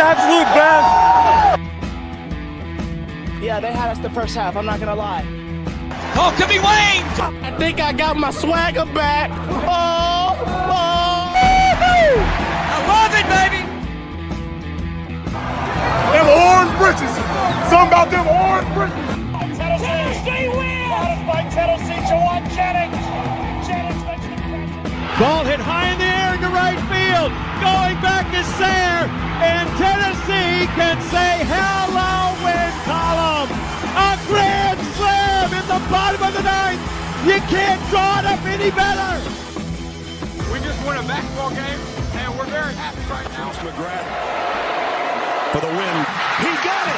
absolute best. Yeah, they had us the first half. I'm not going to lie. Oh, could be Wayne. I think I got my swagger back. Oh. I love it, baby. Them orange britches. Something about them orange britches. Tennessee wins. By Tennessee, Jawan Jennings. Jennings makes the catch. Ball hit high in the air into right field. Going back is Sayre. And Tennessee can say hello, win column. A grand slam in the bottom of the ninth. You can't draw it up any better. We just won a basketball game, and we're very happy right now. McGrath for the win. He got it.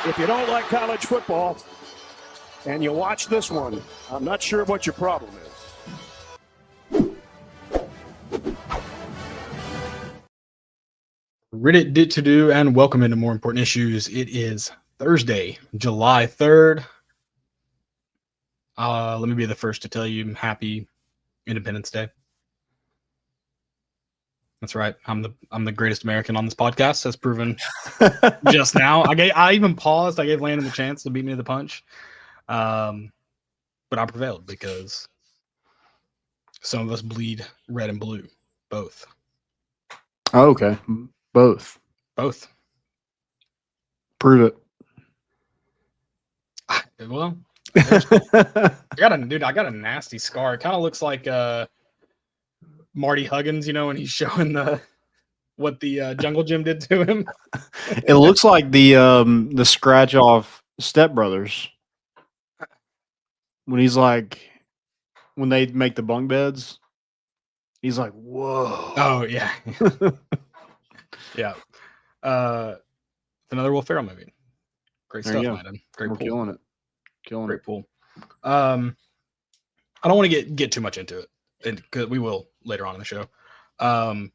If you don't like college football and you watch this one, I'm not sure what your problem is. Reddit did to do, and welcome into More Important Issues. It is Thursday, July 3rd. Let me be the first to tell you happy Independence Day. That's right. I'm the greatest American on this podcast, as proven just now. I even paused. I gave Landon the chance to beat me to the punch. But I prevailed because some of us bleed red and blue. Both. Oh, okay. Both. Prove it. Well, I got a nasty scar. It kind of looks like Marty Huggins, when he's showing what the Jungle Gym did to him. It looks like the scratch off Step Brothers when he's like when they make the bunk beds. He's like, whoa. Oh yeah. Yeah. Another Will Ferrell movie. Great stuff, Landon. Great We're pool. killing it. Great pool. I don't want to get too much into it, because we will later on in the show. UT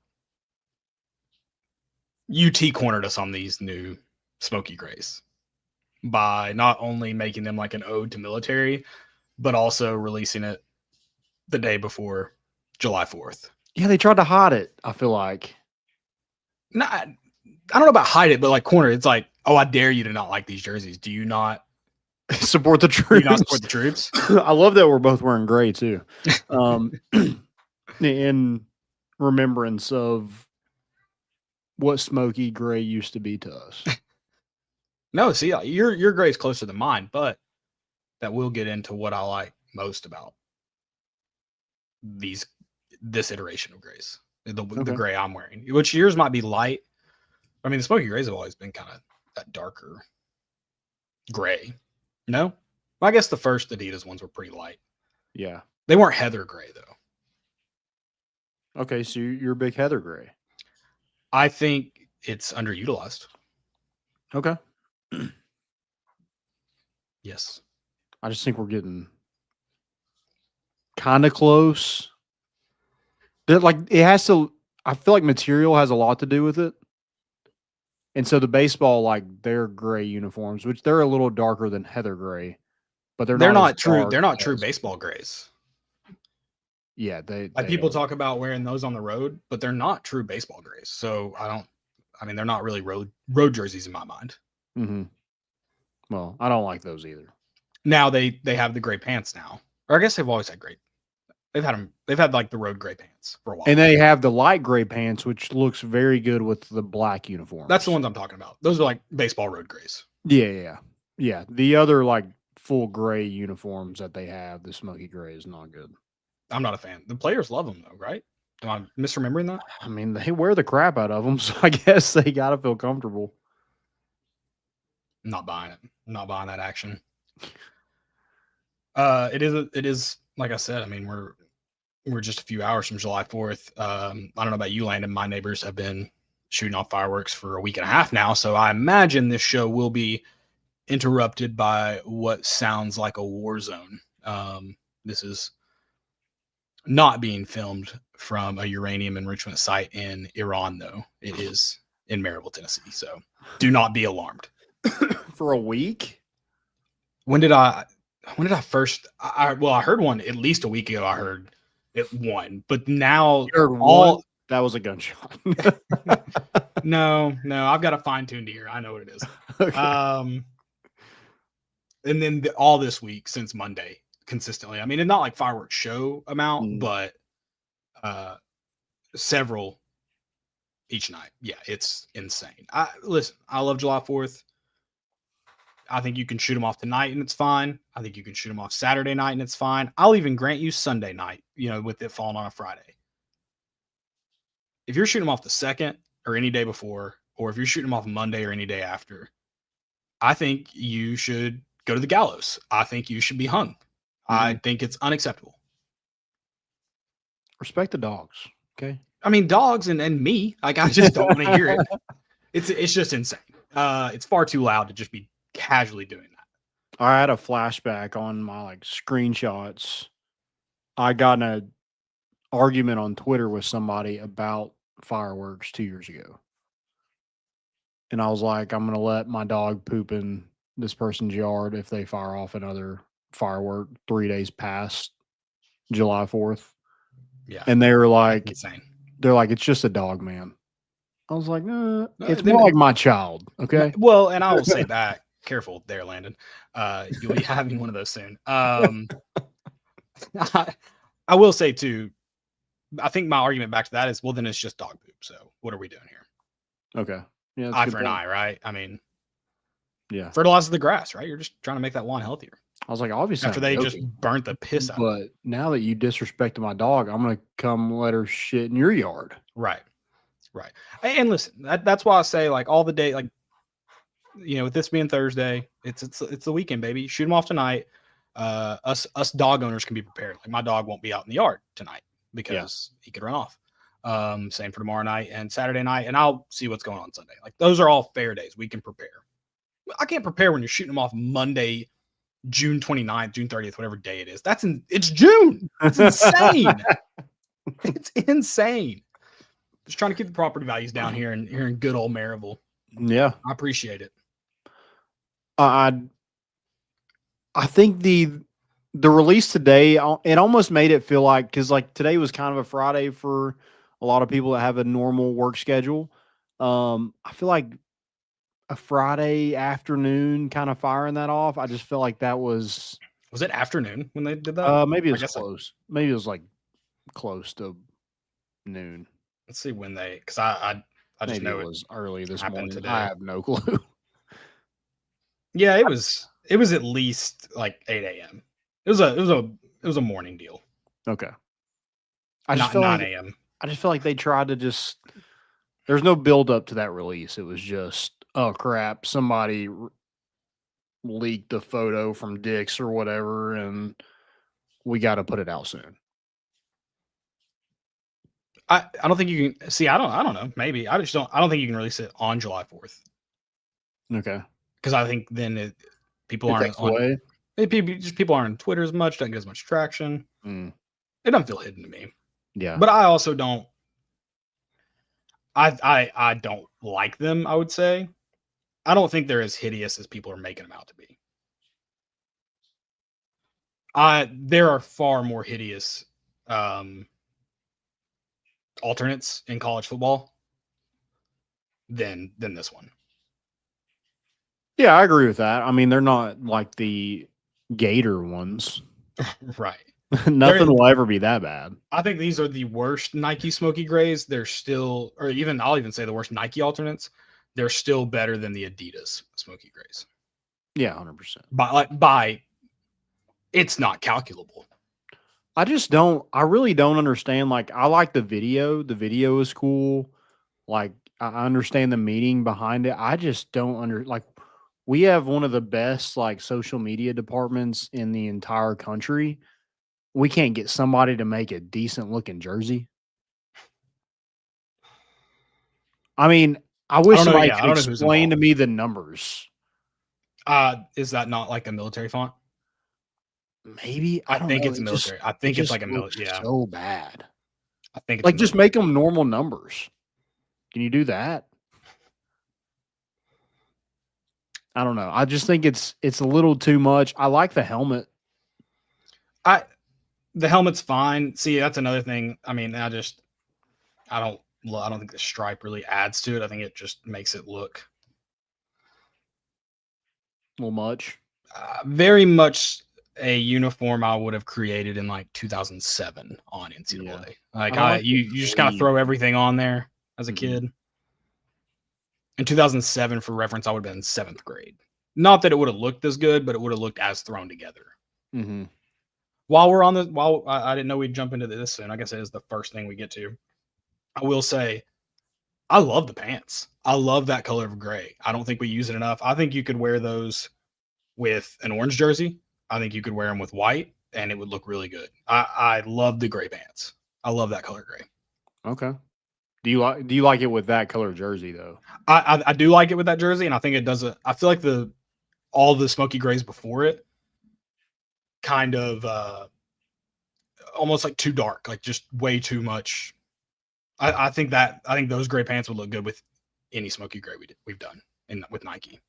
cornered us on these new Smokey Grays by not only making them like an ode to military, but also releasing it the day before July 4th. Yeah, they tried to hide it, I feel like. I don't know about hide it, but like corner, it's like, oh, I dare you to not like these jerseys. Do you not support the troops? Do you not support the troops? I love that we're both wearing gray too. In remembrance of what Smokey Gray used to be to us. No, see, your gray is closer than mine, but that will get into what I like most about this iteration of grays. The gray I'm wearing, which yours might be light. I mean, the Smokey Grays have always been kind of that darker gray. No? Well, I guess the first Adidas ones were pretty light. Yeah. They weren't heather gray, though. Okay, so you're a big heather gray. I think it's underutilized. Okay. Yes. I just think we're getting kind of close. It has to. I feel like material has a lot to do with it, and so the baseball, their gray uniforms, which they're a little darker than heather gray, but they're not true. dark They're not as, true baseball grays. Yeah, they people are. talk about wearing those on the road, but they're not true baseball grays. So they're not really road jerseys in my mind. Mm-hmm. Well, I don't like those either. Now they have the gray pants now, or I guess they've always had gray. They've had like the road gray pants for a while. And they have the light gray pants, which looks very good with the black uniform. That's the ones I'm talking about. Those are like baseball road grays. Yeah. The other full gray uniforms that they have, the Smokey Gray, is not good. I'm not a fan. The players love them though, right? Am I misremembering that? I mean, they wear the crap out of them, so I guess they got to feel comfortable. I'm not buying it. I'm not buying that action. It is like I said. I mean, we're just a few hours from July 4th. I don't know about you, Landon. My neighbors have been shooting off fireworks for a week and a half now, so I imagine this show will be interrupted by what sounds like a war zone. This is not being filmed from a uranium enrichment site in Iran, though. It is in Maryville, Tennessee. So do not be alarmed. For a week? When did I first? I heard one at least a week ago. I heard it one, but now That was a gunshot. No, I've got a fine-tuned ear. I know what it is. Okay. And then all this week since Monday, consistently. I mean, it's not like fireworks show amount, but several each night. Yeah, it's insane. Listen, I love July 4th. I think you can shoot them off tonight and it's fine. I think you can shoot them off Saturday night and it's fine. I'll even grant you Sunday night, with it falling on a Friday. If you're shooting them off the 2nd or any day before, or if you're shooting them off Monday or any day after, I think you should go to the gallows. I think you should be hung. I think it's unacceptable. Respect the dogs. Okay. I mean, dogs and me, like, I just don't want to hear it. It's just insane. It's far too loud to just be casually doing that. I had a flashback on my screenshots. I got in an argument on Twitter with somebody about fireworks 2 years ago. And I was like, I'm going to let my dog poop in this person's yard if they fire off another firework 3 days past July 4th. Yeah. And they were like, insane. They're like, it's just a dog, man. I was like, it's more like my child. Okay. Well, and I will say back, careful there, Landon. You'll be having one of those soon. I will say too, I think my argument back to that is, well, then it's just dog poop. So what are we doing here? Okay. Yeah. Eye for an eye, right? I mean, yeah. Fertilize the grass, right? You're just trying to make that lawn healthier. I was like, obviously, after they just burnt the piss out. But now that you disrespected my dog, I'm gonna come let her shit in your yard. Right. And listen, that's why I say, like, all the day, like, with this being Thursday, it's the weekend, baby. Shoot them off tonight. Us dog owners can be prepared. Like, my dog won't be out in the yard tonight because he could run off. Same for tomorrow night and Saturday night, and I'll see what's going on Sunday. Like, those are all fair days. We can prepare. I can't prepare when you're shooting them off Monday, June 29th, June 30th, whatever day it is. It's June. It's insane. It's insane. Just trying to keep the property values down here in good old Maryville. Yeah. I appreciate it. I think the release today, it almost made it feel like, because today was kind of a Friday for a lot of people that have a normal work schedule. I feel like a Friday afternoon kind of firing that off. I just feel like that was it afternoon when they did that? Maybe it was close. Maybe it was close to noon. Let's see when because I just know it was early this morning. Today. I have no clue. Yeah, it was at least 8 a.m. It was a morning deal. Okay. Not 9 a.m. I just feel like they tried to there's no build up to that release. It was just, oh crap, somebody leaked a photo from Dick's or whatever, and we got to put it out soon. I don't think you can see. I don't know. Maybe I don't think you can release it on July 4th. Okay. Because I think then people aren't on. People aren't on Twitter as much. Doesn't get as much traction. It doesn't feel hidden to me. Yeah. But I also don't. I don't like them. I would say. I don't think they're as hideous as people are making them out to be. There are far more hideous alternates in college football than this one. Yeah, I agree with that. I mean, they're not like the Gator ones. Right. Nothing will ever be that bad. I think these are the worst Nike Smokey Grays. They're still, I'll even say the worst Nike alternates. They're still better than the Adidas Smokey Grays. Yeah, 100%. By it's not calculable. I really don't understand. I like the video. The video is cool. I understand the meaning behind it. I just don't we have one of the best social media departments in the entire country. We can't get somebody to make a decent looking jersey. I mean, I wish somebody could explain to me the numbers. Is that not like a military font? Maybe I think it's military. I think it's like a military. Yeah, so bad. I think it's just make them normal numbers. Can you do that? I don't know. I just think it's a little too much. I like the helmet. The helmet's fine. See, that's another thing. I mean, I don't think the stripe really adds to it. I think it just makes it look A little much. very much a uniform I would have created in like 2007 on NCAA. Yeah. Like you just kind of throw everything on there as a kid. In 2007, for reference, I would have been in 7th grade. Not that it would have looked as good, but it would have looked as thrown together. Mm-hmm. While I didn't know we'd jump into this soon. I guess it is the first thing we get to. I will say, I love the pants. I love that color of gray. I don't think we use it enough. I think you could wear those with an orange jersey. I think you could wear them with white, and it would look really good. I love the gray pants. I love that color gray. Okay. Do you like it with that color jersey though? I do like it with that jersey, and I think it does. I feel like all the smoky grays before it kind of almost like too dark, like just way too much. I think those gray pants would look good with any smoky gray we've done with Nike.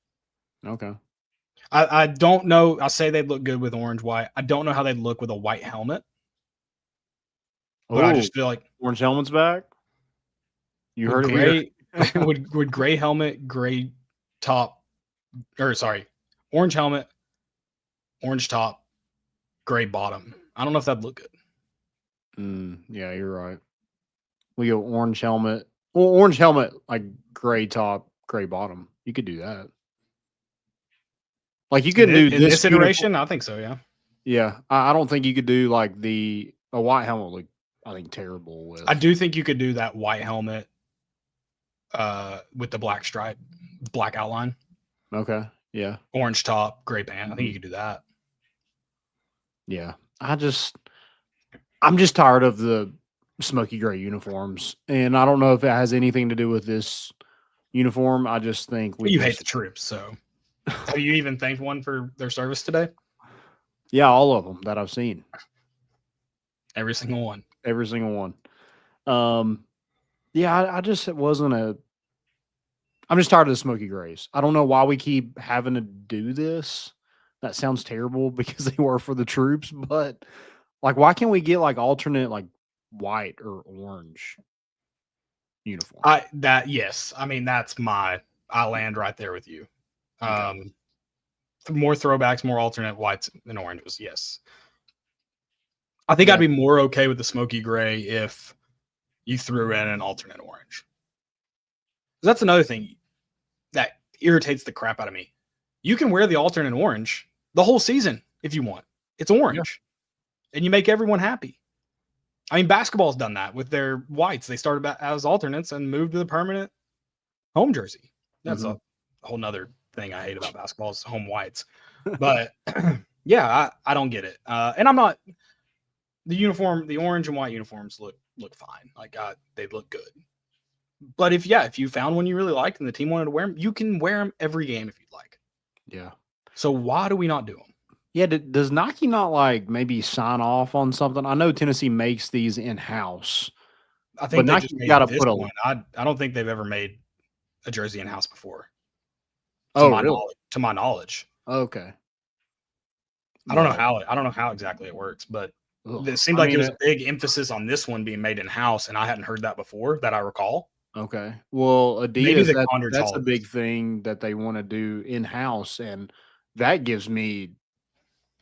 Okay. I don't know. I say they'd look good with orange, white. I don't know how they'd look with a white helmet. But I just feel like orange helmet's back. You heard it here. would gray helmet, gray top, orange helmet, orange top, gray bottom. I don't know if that'd look good. Yeah, you're right. We go orange helmet. Well, orange helmet, like gray top, gray bottom. You could do that. Like you could do this iteration. I think so. Yeah. Yeah, I don't think you could do like a white helmet. Look, I think terrible with. I do think you could do that white helmet with the black stripe, black outline. Okay. Yeah. Orange top, gray pant. I think you could do that. Yeah. I'm just tired of the smoky gray uniforms, and I don't know if it has anything to do with this uniform. I just think you hate the troops, so have you even thanked one for their service today? Yeah, all of them that I've seen. Every single one. Every single one. Yeah, I just I'm just tired of the smoky grays. I don't know why we keep having to do this. That sounds terrible because they were for the troops, but like, why can't we get like alternate like white or orange uniform? Yes. I mean, I land right there with you. Okay. More throwbacks, more alternate whites and oranges. Yes. I think I'd be more okay with the smoky gray if you threw in an alternate orange. That's another thing that irritates the crap out of me. You can wear the alternate orange the whole season if you want. It's orange. And you make everyone happy. I mean, basketball's done that with their whites. They started as alternates and moved to the permanent home jersey. That's a whole nother thing I hate about basketball is home whites. But yeah, I don't get it. And I'm not the orange and white uniforms look fine. Like they look good. But if you found one you really liked and the team wanted to wear them, you can wear them every game if you'd like. Yeah. So why do we not do them? Yeah, does Nike not like maybe sign off on something? I know Tennessee makes these in house. I think Nike got to put one. I don't think they've ever made a jersey in house before. Really? To my knowledge. Okay. I don't know how exactly it works, but it seemed like it was a big emphasis on this one being made in house, and I hadn't heard that before that I recall. Okay. Well, Adidas, that's a big thing that they want to do in house, and that gives me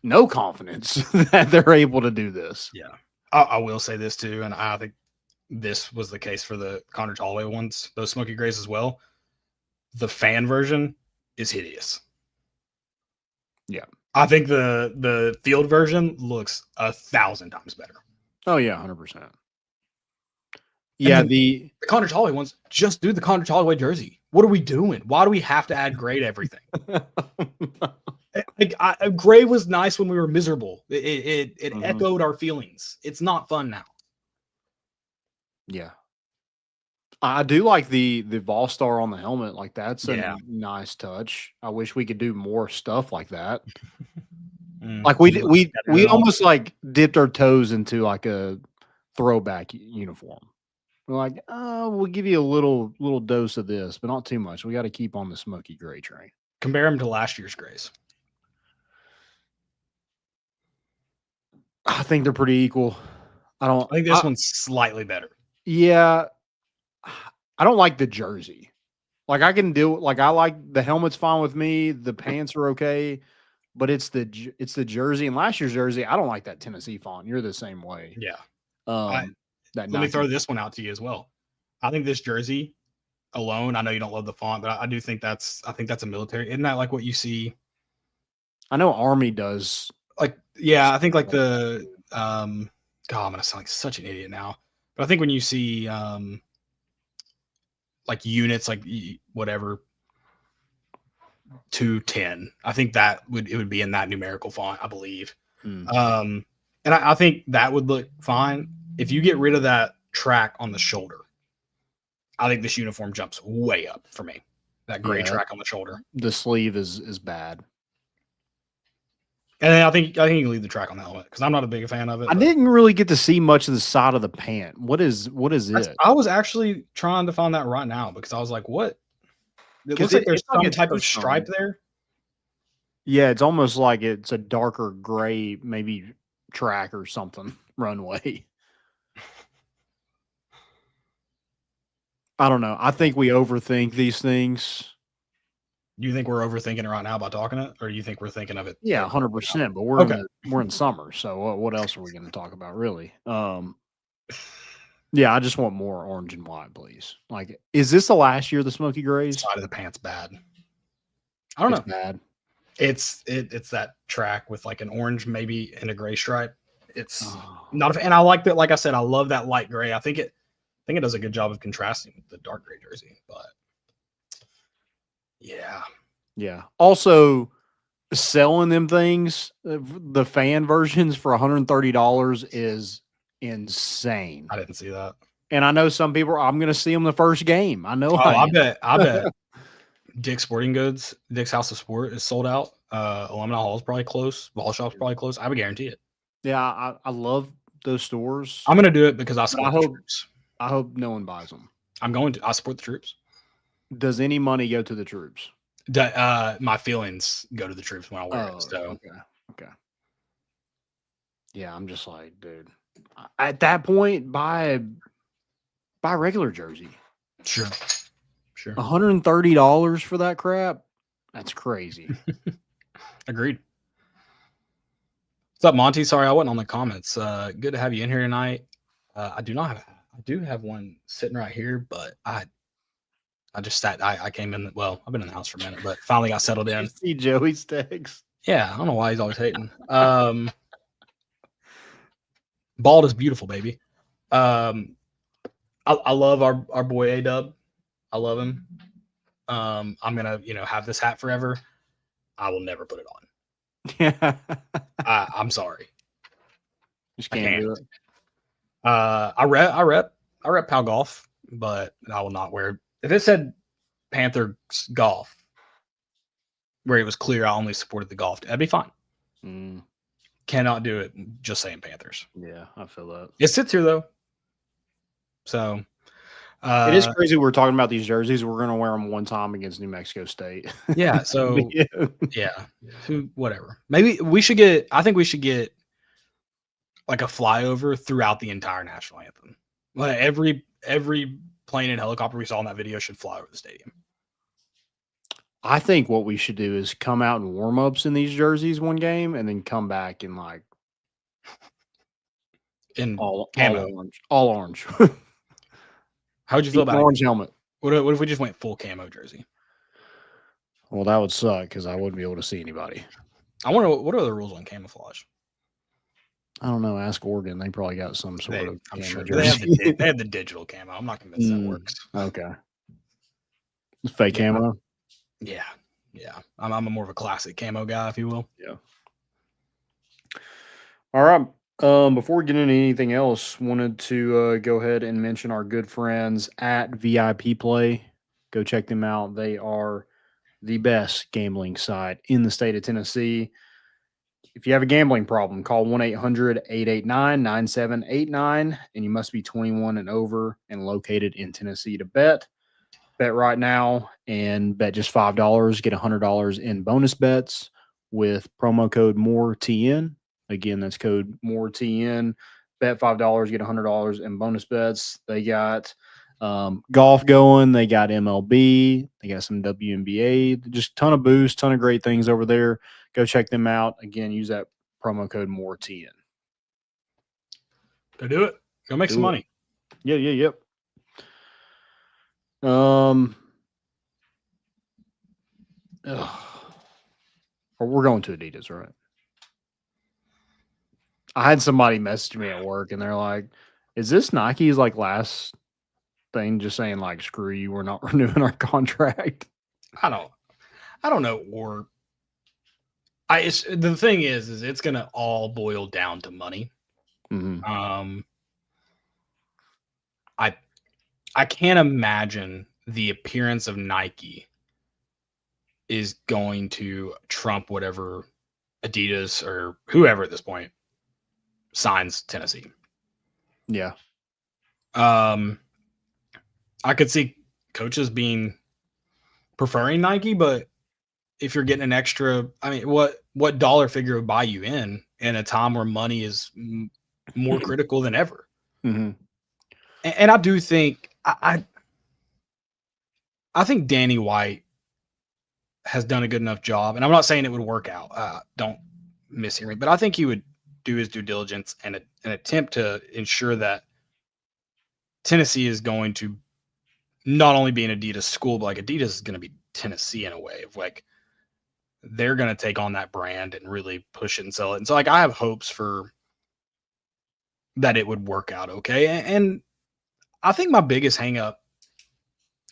no confidence that they're able to do this. Yeah. I will say this too, and I think this was the case for the Condredge Holloway ones, those smoky grays as well. The fan version is hideous. Yeah. I think the field version looks 1,000 times better. Oh yeah, 100%. Yeah, the Condredge Holloway ones, just do the Condredge Holloway jersey. What are we doing? Why do we have to add gray to everything? Gray was nice when we were miserable. It echoed our feelings. It's not fun now. Yeah. I do like the Vol Star on the helmet. Like that's a nice touch. I wish we could do more stuff like that. Like we almost like dipped our toes into like a throwback uniform. We're like, we'll give you a little dose of this, but not too much. We got to keep on the smoky gray train. Compare them to last year's grays. I think they're pretty equal. I think this one's slightly better. Yeah, I don't like the jersey. Like I can do like I like the helmet's fine with me. The pants are okay, but it's the jersey. And last year's jersey, I don't like that Tennessee font. You're the same way. Yeah. That Let me throw this one out to you as well. I think this jersey alone, I know you don't love the font, but I do think that's a military. Isn't that like what you see? I know Army does. Like, yeah, I think like the God, I'm gonna sound like such an idiot now. But I think when you see like units, like whatever 210, I think it would be in that numerical font, I believe. And I think that would look fine if you get rid of that track on the shoulder. I think this uniform jumps way up for me. That gray track on the shoulder. The sleeve is bad. And then I think you can leave the track on the helmet because I'm not a big fan of it. I didn't really get to see much of the side of the pant. What is it? I was actually trying to find that right now because I was like, what? It looks like there's some type of stripe there. Yeah, it's almost like it's a darker gray, maybe track or something, runway. I don't know. I think we overthink these things. Do you think we're overthinking it right now by talking it, or do you think we're thinking of it? Yeah, 100%. But we're in summer, so what else are we going to talk about, really? Yeah, I just want more orange and white, please. Like, is this the last year of the Smokey Grays? Side of the pants bad. I don't know. Bad. It's that track with like an orange, maybe, and a gray stripe. It's not, and I like that. Like I said, I love that light gray. I think it does a good job of contrasting with the dark gray jersey, but. Yeah. Also, selling them things, the fan versions for $130 is insane. I didn't see that. And I know some people. I'm going to see them the first game. I know. I bet. Dick's Sporting Goods, Dick's House of Sport is sold out. Alumni Hall is probably close. Ball Shop's probably close. I would guarantee it. Yeah, I love those stores. I'm going to do it because I support the troops. I hope no one buys them. I'm going to. I support the troops. Does any money go to the troops? My feelings go to the troops when I wear it. So okay. Yeah, I'm just like, dude. At that point, buy a regular jersey. Sure. $130 for that crap. That's crazy. Agreed. What's up, Monty? Sorry, I wasn't on the comments. Good to have you in here tonight. I do have one sitting right here, but I just sat. I came in. Well, I've been in the house for a minute, but finally got settled in. See Joey's text. Yeah, I don't know why he's always hating. Bald is beautiful, baby. I love our boy A-Dub. I love him. I'm gonna have this hat forever. I will never put it on. Yeah, I'm sorry. Just can't do it. I rep Pal Golf, but I will not wear. If it said Panther Golf, where it was clear I only supported the golf, that'd be fine. Cannot do it just saying Panthers. Yeah, I feel that. It sits here though. So it is crazy we're talking about these jerseys. We're going to wear them one time against New Mexico State. Yeah. So yeah. Whatever. Maybe we should get. I think we should get like a flyover throughout the entire national anthem. Like every plane and helicopter we saw in that video should fly over the stadium. I think what we should do is come out in warm-ups in these jerseys one game and then come back in like all orange. How'd you feel about orange helmet? What if we just went full camo jersey? Well, that would suck because I wouldn't be able to see anybody. I wonder what are the rules on camouflage. I don't know. Ask Oregon. They probably got some sort of. I'm sure they have the digital camo. I'm not convinced that works. Okay. Fake camo. Yeah. I'm more of a classic camo guy, if you will. Yeah. All right. Before we get into anything else, wanted to go ahead and mention our good friends at VIP Play. Go check them out. They are the best gambling site in the state of Tennessee. If you have a gambling problem, call 1-800-889-9789, and you must be 21 and over and located in Tennessee to bet. Bet right now and bet just $5. Get $100 in bonus bets with promo code MORETN. Again, that's code MORETN. Bet $5, get $100 in bonus bets. They got Golf going. They got MLB. They got some WNBA. Just ton of boosts, ton of great things over there. Go check them out. Again, use that promo code MORETN. Go do it. Go make some money. Yep. We're going to Adidas, right? I had somebody message me at work, and they're like, "Is this Nike's like last thing? Just saying like, screw you, we're not renewing our contract." I don't know. Or the thing is it's gonna all boil down to money. Mm-hmm. I can't imagine the appearance of Nike is going to trump whatever Adidas or whoever at this point signs Tennessee. Yeah. I could see coaches preferring Nike, but if you're getting an extra, I mean, what dollar figure would buy you in a time where money is more critical than ever? Mm-hmm. And I do think I think Danny White has done a good enough job, and I'm not saying it would work out. Don't mishear me, but I think he would do his due diligence and an attempt to ensure that Tennessee is going to not only be an Adidas school, but like Adidas is going to be Tennessee in a way of like they're going to take on that brand and really push it and sell it. And so like I have hopes for that it would work out okay. And I think my biggest hang up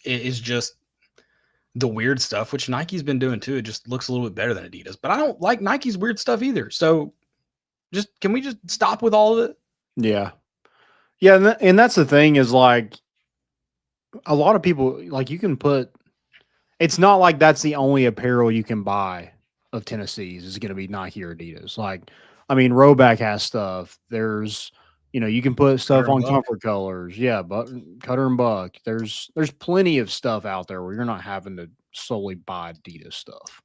is just the weird stuff, which Nike's been doing too. It just looks a little bit better than Adidas, but I don't like Nike's weird stuff either. So can we just stop with all of it? Yeah. Yeah. And that's the thing is like a lot of people, like you can put, it's not like that's the only apparel you can buy of Tennessee's is going to be Nike or Adidas. Like, I mean, Roback has stuff. There's, you can put stuff on Comfort Colors. Yeah, but Cutter and Buck. There's plenty of stuff out there where you're not having to solely buy Adidas stuff.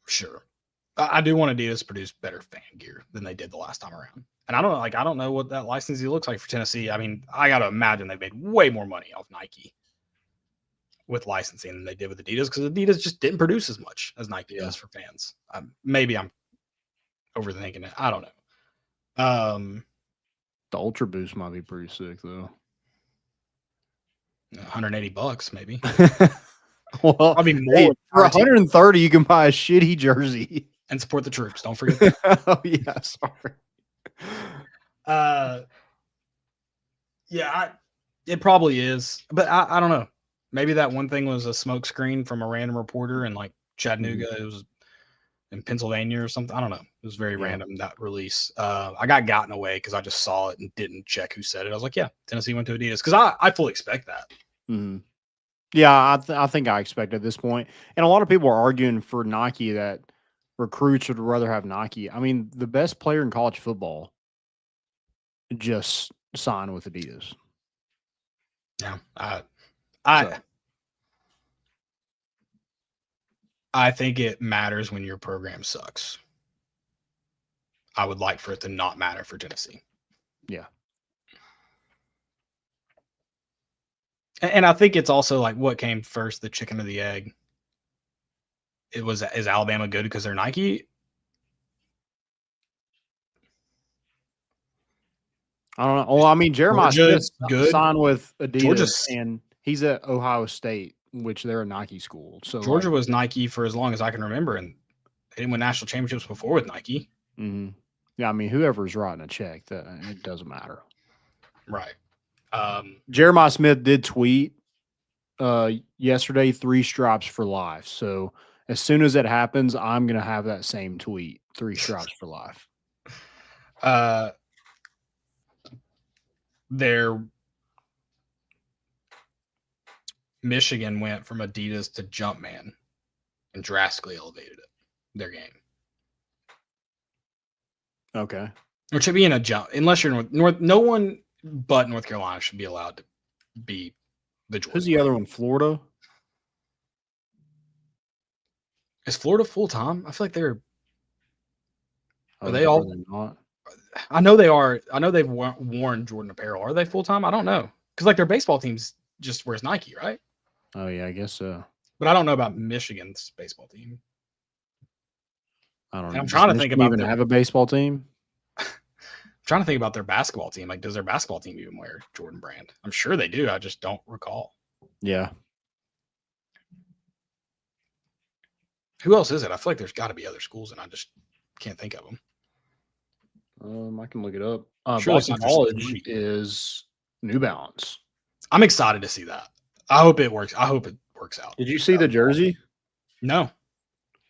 Sure. I do want Adidas to produce better fan gear than they did the last time around. And I don't know what that licensee looks like for Tennessee. I mean, I got to imagine they've made way more money off Nike with licensing than they did with Adidas because Adidas just didn't produce as much as Nike does for fans. Maybe I'm overthinking it. I don't know. The Ultra Boost might be pretty sick though. $180 maybe. Well, I mean, hey, for 130 you can buy a shitty jersey and support the troops. Don't forget that. Oh yeah, sorry. Yeah, it probably is, but I don't know. Maybe that one thing was a smoke screen from a random reporter in like Chattanooga. It was in Pennsylvania or something. I don't know. It was very random, that release. I got gotten away because I just saw it and didn't check who said it. I was like, yeah, Tennessee went to Adidas because I fully expect that. Mm-hmm. Yeah, I think I expect at this point. And a lot of people are arguing for Nike that recruits would rather have Nike. I mean, the best player in college football just signed with Adidas. Yeah. I think it matters when your program sucks. I would like for it to not matter for Tennessee. Yeah. And I think it's also like what came first, the chicken or the egg. Is Alabama good because they're Nike? I don't know. Well, I mean, Jeremiah Smith signed with Adidas, and he's at Ohio State, which they're a Nike school. So Georgia was Nike for as long as I can remember, and they didn't win national championships before with Nike. Mm-hmm. Yeah, I mean, whoever's writing a check, it doesn't matter. Right. Jeremiah Smith did tweet yesterday 3 stripes for life. So as soon as it happens, I'm going to have that same tweet, 3 stripes for life. Their Michigan went from Adidas to Jumpman and drastically elevated their game. Okay. Which should be in a jump, unless you're North. No one but North Carolina should be allowed to be the Jordan. Who's the other one? Florida? Is Florida full time? I feel like they're. Are they all? Not? I know they are. I know they've worn Jordan apparel. Are they full time? I don't know because like their baseball teams just wears Nike, right? Oh yeah, I guess so. But I don't know about Michigan's baseball team. I don't And know. I'm Does trying to think Michigan about even their, have a baseball team? I'm trying to think about their basketball team. Like, does their basketball team even wear Jordan Brand? I'm sure they do. I just don't recall. Yeah. Who else is it? I feel like there's got to be other schools, and I just can't think of them. I can look it up. Sure, it's Boston not just College three. is New Balance. I'm excited to see that. I hope it works. I hope it works out. Did you see the jersey? No.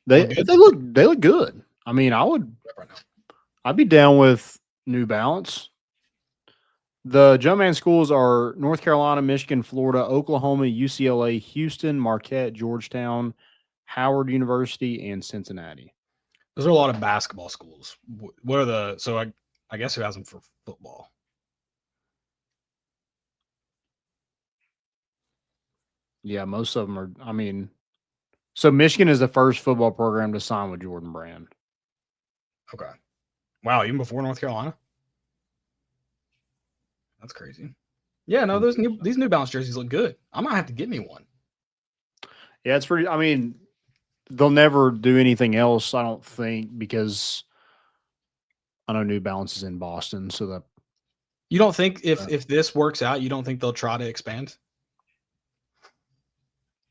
They Look good? they look good. I mean, Right now. I'd be down with New Balance. The Jumpman schools are North Carolina, Michigan, Florida, Oklahoma, UCLA, Houston, Marquette, Georgetown, Howard University, and Cincinnati. Those are a lot of basketball schools. What are the? So I guess who has them for football? Yeah, most of them are. I mean, so Michigan is the first football program to sign with Jordan Brand. Okay. Wow, even before North Carolina. That's crazy. Yeah, no, these New Balance jerseys look good. I might have to get me one. Yeah, it's pretty. I mean, they'll never do anything else, I don't think, because I know New Balance is in Boston, so that You don't think if this works out, you don't think they'll try to expand?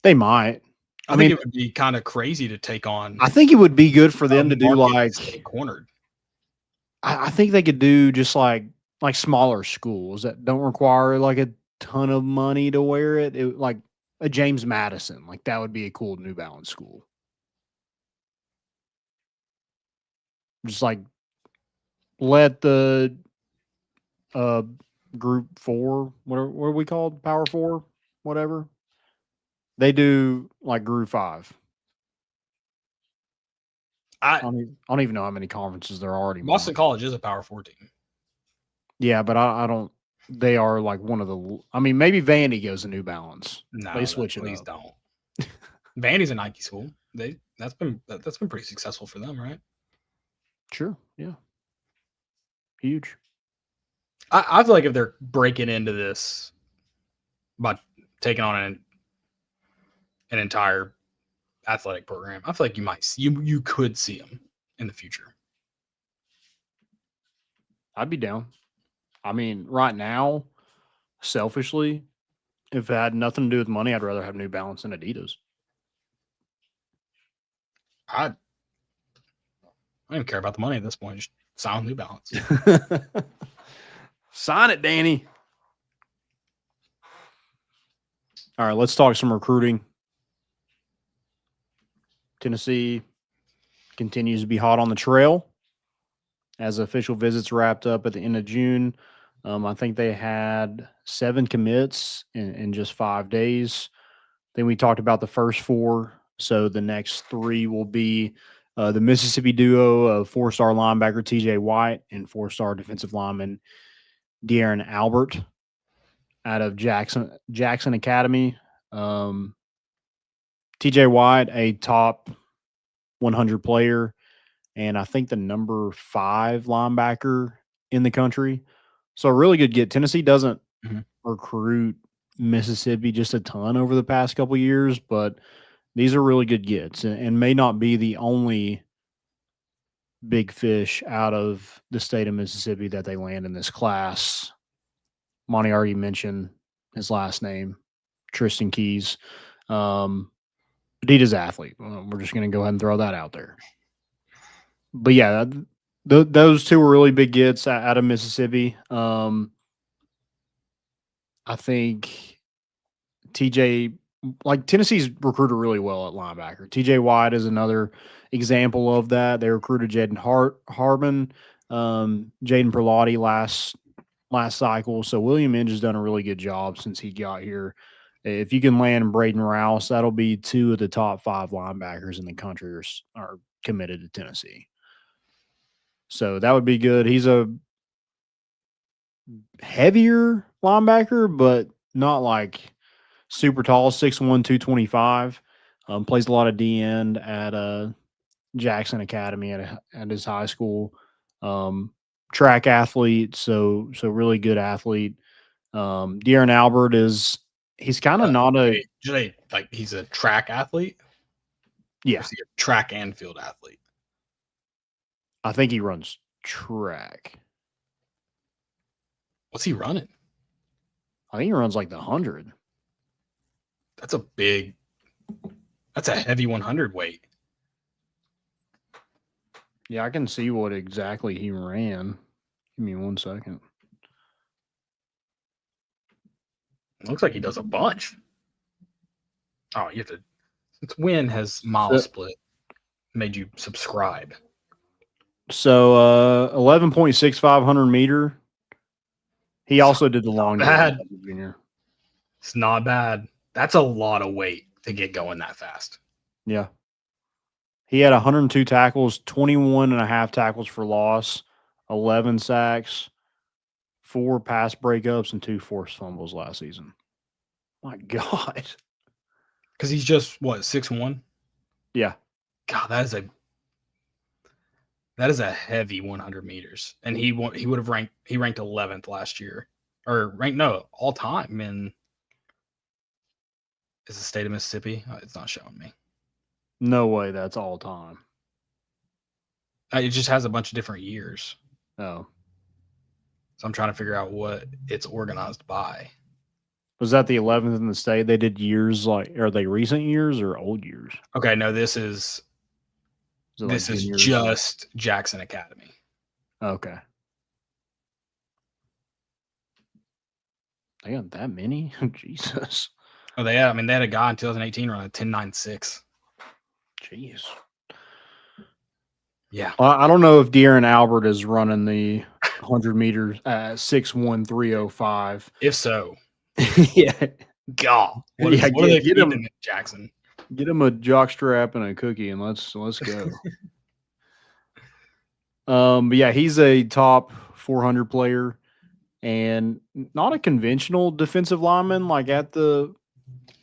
they might. I mean, it would be kind of crazy to take on. I think it would be good for them to do like cornered. I think they could do just like smaller schools that don't require like a ton of money to wear it. Like a James Madison, like that would be a cool New Balance school. Just like let the group 4, what are we called? Power 4, whatever. They do like group 5. I don't even know how many conferences there are anymore. Boston College is a Power 4 team. Yeah, but I don't. They are like one of the. I mean, maybe Vandy goes to New Balance. No, they switch it. Please up. don't. Vandy's a Nike school. That's been pretty successful for them, right? Sure. Yeah. Huge. I feel like if they're breaking into this by taking on an entire athletic program, I feel like you could see them in the future. I'd be down. I mean, right now, selfishly, if it had nothing to do with money, I'd rather have New Balance than Adidas. I don't even care about the money at this point. Just sign New Balance. Sign it, Danny. All right, let's talk some recruiting. Tennessee continues to be hot on the trail as official visits wrapped up at the end of June. I think they had 7 commits in just 5 days. Then we talked about the first 4. So the next 3 will be the Mississippi duo of 4-star linebacker TJ White and 4-star defensive lineman De'Aaron Albert out of Jackson Academy. TJ White, a top 100 player, and I think the number 5 linebacker in the country. So a really good get. Tennessee doesn't recruit Mississippi just a ton over the past couple of years, but these are really good gets and may not be the only big fish out of the state of Mississippi that they land in this class. Monty already mentioned his last name, Tristan Keys. Adidas athlete. We're just going to go ahead and throw that out there. But yeah, those 2 were really big gets out of Mississippi. I think Tennessee's recruited really well at linebacker. TJ White is another example of that. They recruited Jaden Harbin, Jaden Perlotti last cycle. So William Inge has done a really good job since he got here. If you can land Braden Rouse, that'll be 2 of the top 5 linebackers in the country are committed to Tennessee. So that would be good. He's a heavier linebacker, but not like super tall, 6'1", 225. Plays a lot of D end at Jackson Academy at his high school. Track athlete, so really good athlete. De'Aaron Albert is He's kind of not a like he's a track athlete. Or yeah. is he a track and field athlete? I think he runs track. What's he running? I think he runs like the 100. That's a heavy 100 weight. Yeah, I can see what exactly he ran. Give me 1 second. It looks like he does a bunch. Oh, you have to. Since when has Mile Split made you subscribe? So 11.6500 meter. He also did the long bad. junior. It's not bad. That's a lot of weight to get going that fast. Yeah. He had 102 tackles, 21 and a half tackles for loss, 11 sacks, 4 pass breakups, and 2 forced fumbles last season. My God. Because he's just, what, 6'1"? Yeah. God, that is a heavy 100 meters. And he would have ranked 11th last year. Or all time in is the state of Mississippi. It's not showing me. No way that's all time. It just has a bunch of different years. Oh. So I'm trying to figure out what it's organized by. Was that the 11th in the state? They did years are they recent years or old years? Okay, no, this is just Jackson Academy. Okay. They got that many? Jesus. Oh, they had a guy in 2018 running a 10.96. Jeez. Yeah. Well, I don't know if De'Aaron Albert is running the 100 meters at 6'1", If so. Yeah. God. What are they feeding him, Jackson? Get him a jockstrap and a cookie and let's go. But yeah, he's a top 400 player and not a conventional defensive lineman. Like at the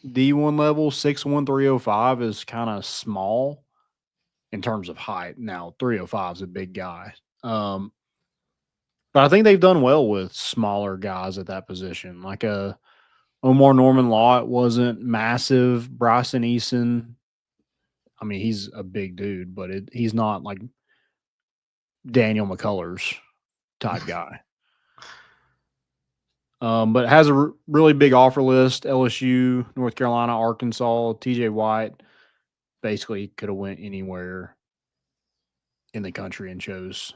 D1 level, 6'1", 305 is kind of small in terms of height. Now, 305 is a big guy. But I think they've done well with smaller guys at that position. Like Omar Norman Lott wasn't massive. Bryson Eason, I mean, he's a big dude, but he's not like Daniel McCullers type guy. But has a really big offer list. LSU, North Carolina, Arkansas, TJ White. Basically could have went anywhere in the country and chose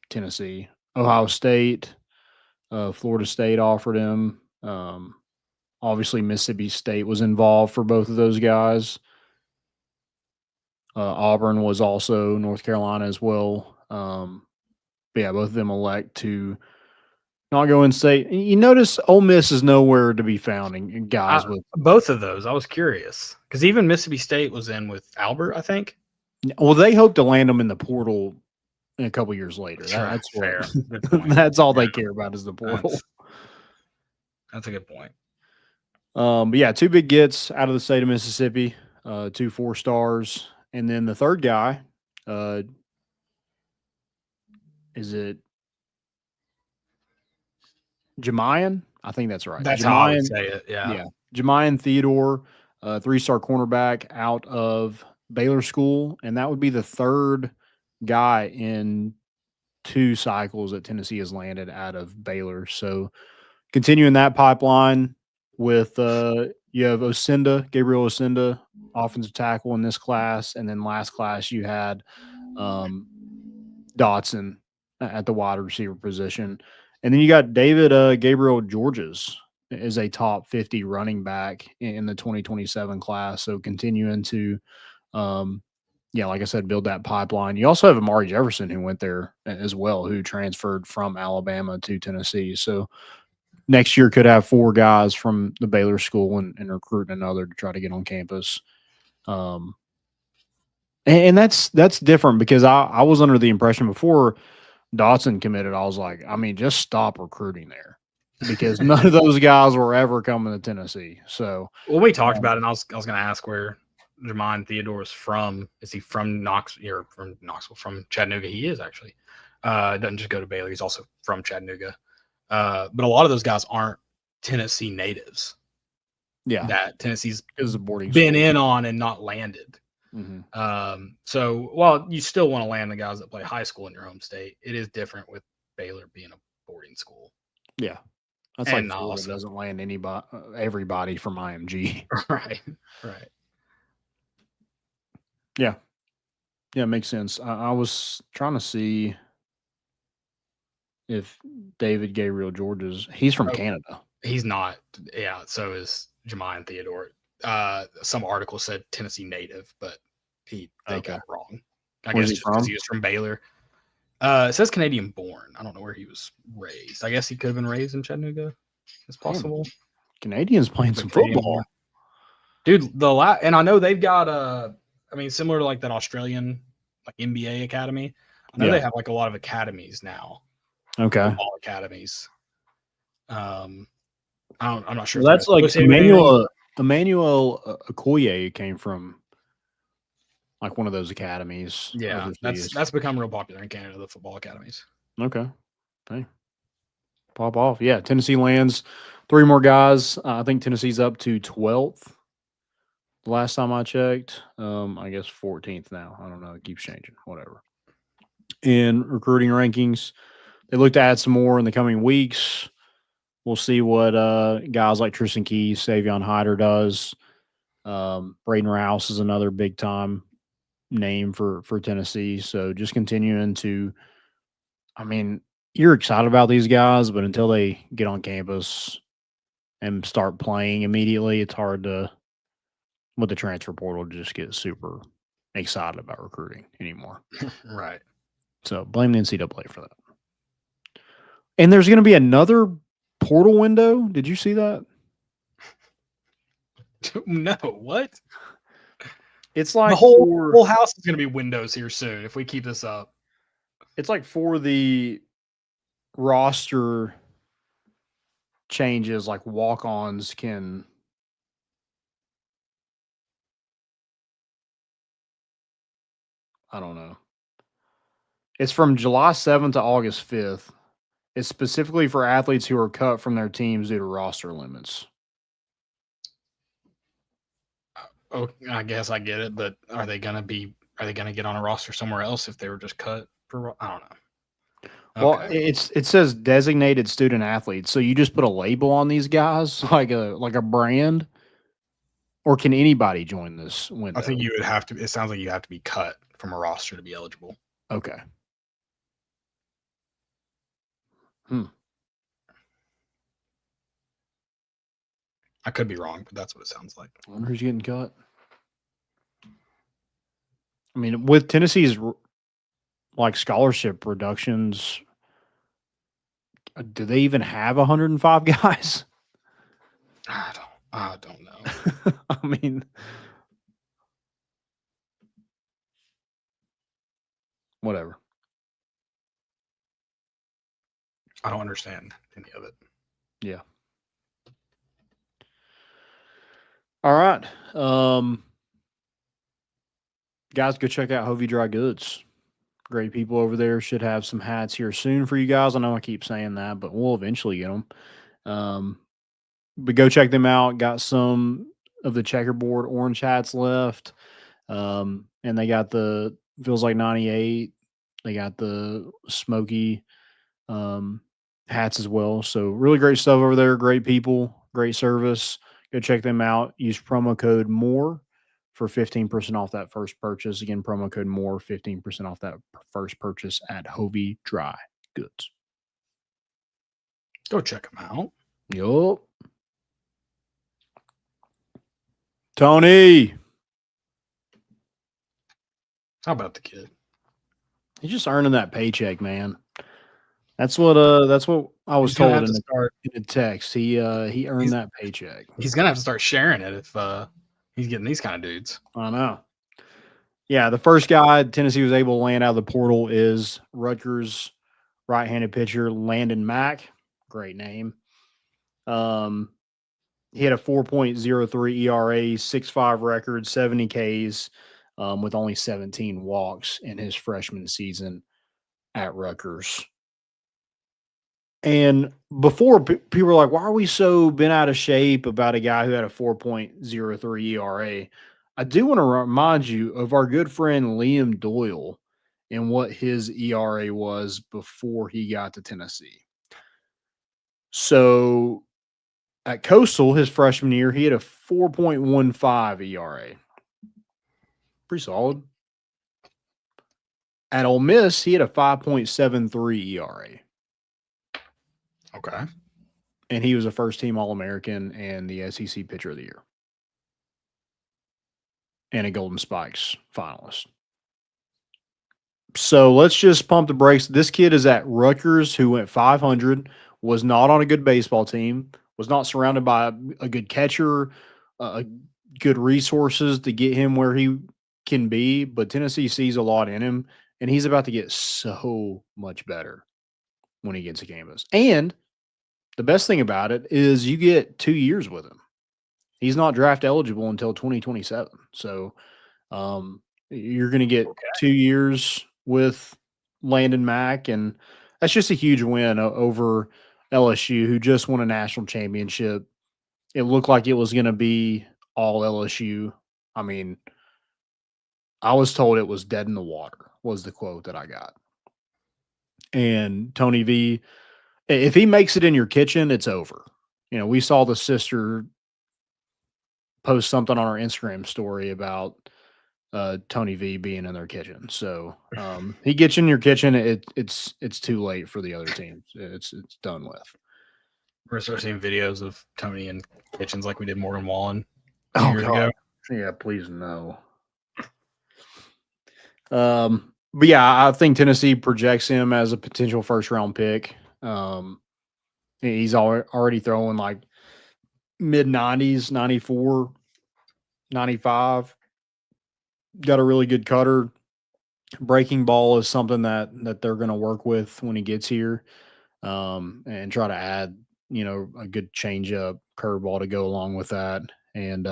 Tennessee. Ohio State, Florida State offered him. Obviously, Mississippi State was involved for both of those guys. Auburn was also North Carolina as well. But yeah, both of them elect to not go in state. You notice Ole Miss is nowhere to be found in guys with both of those. I was curious because even Mississippi State was in with Albert, I think. Well, they hope to land them in the portal a couple years later. That's fair. That's all they care about is the portal. That's a good point. But yeah, 2 big gets out of the state of Mississippi, 2 4-stars, and then the third guy, is it Jamian? I think that's right. That's how I would say it. Yeah. Jamian Theodore, 3-star cornerback out of Baylor School, and that would be the third guy in 2 cycles that Tennessee has landed out of Baylor. So continuing that pipeline with you have Gabriel Osenda, offensive tackle in this class, and then last class you had Dotson at the wide receiver position. And then you got David Gabriel Georges is a top 50 running back in the 2027 class. So continuing to, like I said, build that pipeline. You also have Amari Jefferson who went there as well, who transferred from Alabama to Tennessee. So next year could have 4 guys from the Baylor school and recruit another to try to get on campus. And that's different because I was under the impression before Dotson committed, I was like, I mean, just stop recruiting there because none of those guys were ever coming to Tennessee. So, well, we talked about it, and I was going to ask where Jamian Theodore is from. Is he from Knoxville? From Chattanooga? He is actually. Doesn't just go to Baylor. He's also from Chattanooga. But a lot of those guys aren't Tennessee natives. Yeah, that Tennessee's because the boarding been school. in on and not landed. So while you still want to land the guys that play high school in your home state, it is different with Baylor being a boarding school. Yeah, that's And like Florida doesn't land everybody from IMG. Right. Yeah, makes sense. I was trying to see if David Gabriel George's. He's from Canada. He's not. Yeah, so is Jemiah Theodore. Some article said Tennessee native, but they got it wrong. I guess just because he was from Baylor. It says Canadian born. I don't know where he was raised. I guess he could have been raised in Chattanooga. It's possible. Canadians playing some football. Dude, and I know they've got similar to like that Australian like NBA academy. I know they have like a lot of academies now. Okay. Football academies. I'm not sure. Well, that's like Emmanuel Okoye came from like one of those academies. Yeah, that's become real popular in Canada, the football academies. Okay. Hey. Pop off. Yeah, Tennessee lands 3 more guys. I think Tennessee's up to 12th. The last time I checked. I guess 14th now. I don't know. It keeps changing. Whatever. In recruiting rankings, they look to add some more in the coming weeks. We'll see what guys like Tristan Keys, Savion Hyder does. Braden Rouse is another big-time name for Tennessee. So just continuing to – I mean, you're excited about these guys, but until they get on campus and start playing immediately, it's hard to – with the transfer portal to just get super excited about recruiting anymore. Right. So blame the NCAA for that. And there's going to be another portal window. Did you see that? No, what? It's like the whole house is going to be windows here soon if we keep this up. It's like for the roster changes, like walk-ons can – I don't know. It's from July 7th to August 5th. It's specifically for athletes who are cut from their teams due to roster limits. Oh, I guess I get it, but are they gonna get on a roster somewhere else if they were just cut for? I don't know. Well, it says designated student athletes, so you just put a label on these guys, like a brand, or can anybody join this window? I think you would have to. It sounds like you have to be cut from a roster to be eligible. Okay. I could be wrong, but that's what it sounds like. I wonder who's getting cut. I mean, with Tennessee's like scholarship reductions, do they even have 105 guys? I don't know. I mean, whatever. I don't understand any of it. Yeah. All right. Guys, go check out Hovey Dry Goods. Great people over there. Should have some hats here soon for you guys. I know I keep saying that, but we'll eventually get them. But go check them out. Got some of the checkerboard orange hats left. And they got the Feels Like 98. They got the Smokey hats as well. So really great stuff over there. Great people, great service. Go check them out. Use promo code MORE for 15% off that first purchase. Again, promo code MORE, 15% off that first purchase at Hovey Dry Goods. Go check them out. Yup. Tony. How about the kid? He's just earning that paycheck, man. That's what I was told in the text. He earned that paycheck. He's gonna have to start sharing it if he's getting these kind of dudes. I know. Yeah, the first guy Tennessee was able to land out of the portal is Rutgers right-handed pitcher Landon Mack. Great name. He had a 4.03 ERA, 6.5 record, 70 Ks, with only 17 walks in his freshman season at Rutgers. And before, people were like, why are we so bent out of shape about a guy who had a 4.03 ERA? I do want to remind you of our good friend Liam Doyle and what his ERA was before he got to Tennessee. So at Coastal, his freshman year, he had a 4.15 ERA. Pretty solid. At Ole Miss, he had a 5.73 ERA. Okay. And he was a first-team All-American and the SEC Pitcher of the Year. And a Golden Spikes finalist. So let's just pump the brakes. This kid is at Rutgers, who went 500, was not on a good baseball team, was not surrounded by a good catcher, good resources to get him where he can be. But Tennessee sees a lot in him, and he's about to get so much better when he gets to campus. And the best thing about it is you get 2 years with him. He's not draft eligible until 2027. So you're going to get 2 years with Landon Mack, and that's just a huge win over LSU, who just won a national championship. It looked like it was going to be all LSU. I mean, I was told it was dead in the water, was the quote that I got. And Tony V, if he makes it in your kitchen, it's over. You know, we saw the sister post something on our Instagram story about Tony V being in their kitchen. So he gets in your kitchen, it's too late for the other teams. It's done with. We're gonna start seeing videos of Tony in kitchens like we did Morgan Wallen years ago. Yeah, please no. But yeah, I think Tennessee projects him as a potential first round pick. He's already throwing like mid 90s, 94, 95. Got a really good cutter. Breaking ball is something that they're going to work with when he gets here, and try to add, you know, a good changeup, curveball to go along with that. And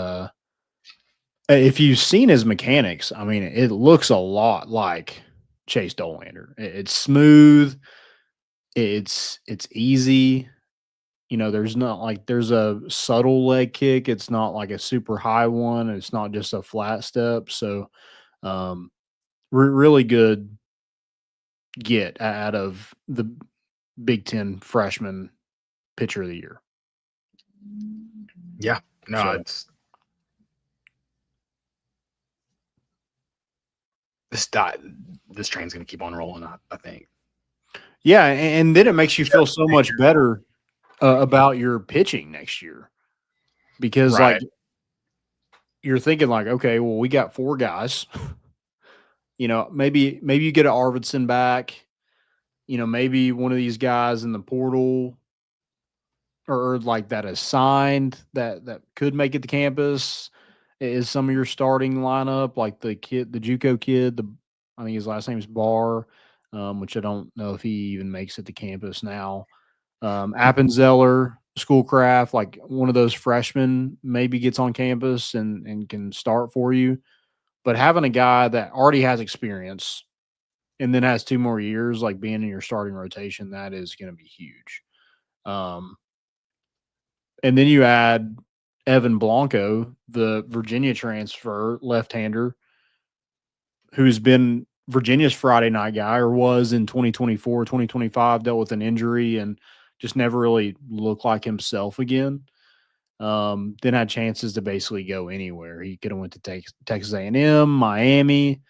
if you've seen his mechanics, I mean, it looks a lot like Chase Dolander. It's smooth. It's easy. You know, there's a subtle leg kick. It's not like a super high one. It's not just a flat step. So, really good get out of the Big Ten freshman pitcher of the year. Yeah, no, it's this train's going to keep on rolling. I think. Yeah, and then it makes you feel so much better about your pitching next year, because Right. like you're thinking like, okay, well, we got 4 guys. You know, maybe you get an Arvidsson back. You know, maybe one of these guys in the portal or like that is signed that could make it to campus is some of your starting lineup, like the JUCO kid. I think his last name is Barr, which I don't know if he even makes it to campus now. Appenzeller, Schoolcraft, like one of those freshmen maybe gets on campus and can start for you. But having a guy that already has experience and then has 2 more years, like being in your starting rotation, that is going to be huge. And then you add Evan Blanco, the Virginia transfer left-hander, who's been Virginia's Friday night guy, or was in 2024, 2025, dealt with an injury and just never really looked like himself again. Then had chances to basically go anywhere. He could have went to Texas A&M, Miami.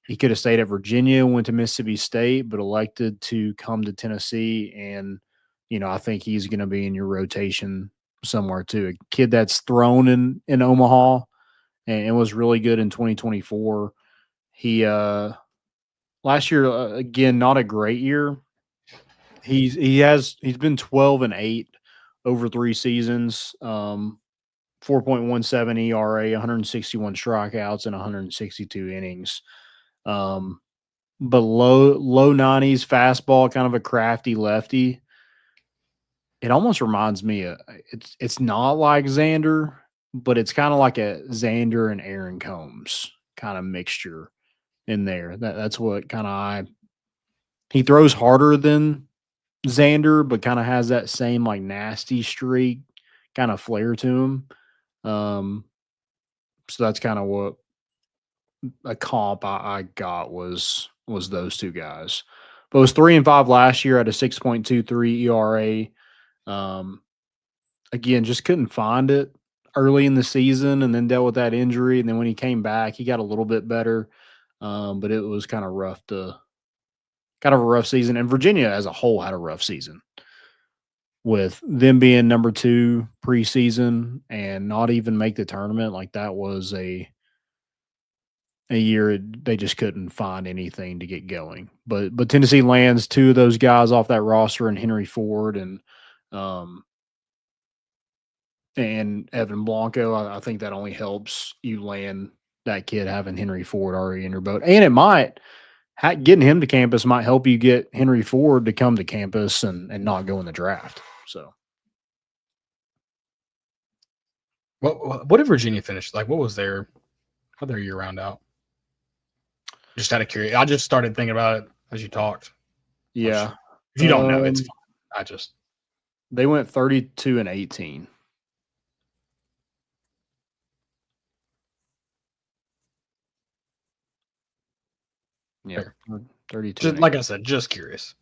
He could have stayed at Virginia, went to Mississippi State, but elected to come to Tennessee. And, you know, I think he's going to be in your rotation somewhere too. A kid that's thrown in Omaha and was really good in 2024. He last year, again, not a great year. He's been 12-8 over 3 seasons. 4.17 ERA, 161 strikeouts, and 162 innings. But low 90s fastball, kind of a crafty lefty. It almost reminds me of it's not like Xander, but it's kind of like a Xander and Aaron Combs kind of mixture in there. That's what kind of he throws harder than Xander, but kind of has that same like nasty streak kind of flair to him. So that's kind of what a comp I got was those two guys. But it was 3-5 last year at a 6.23 ERA. Again, just couldn't find it early in the season, and then dealt with that injury. And then when he came back, he got a little bit better. But it was kind of a rough season. And Virginia as a whole had a rough season with them being number 2 preseason and not even make the tournament. Like that was a year they just couldn't find anything to get going. But Tennessee lands 2 of those guys off that roster, and Henry Ford and Evan Blanco. I think that only helps you land that kid having Henry Ford already in your boat. And it might getting him to campus might help you get Henry Ford to come to campus and not go in the draft. So what did Virginia finish? Like, what was how their year round out? Just out of curiosity. I just started thinking about it as you talked. Yeah. If you don't know, it's fine. They went 32-18. Yeah. 32. Just, like I said, just curious.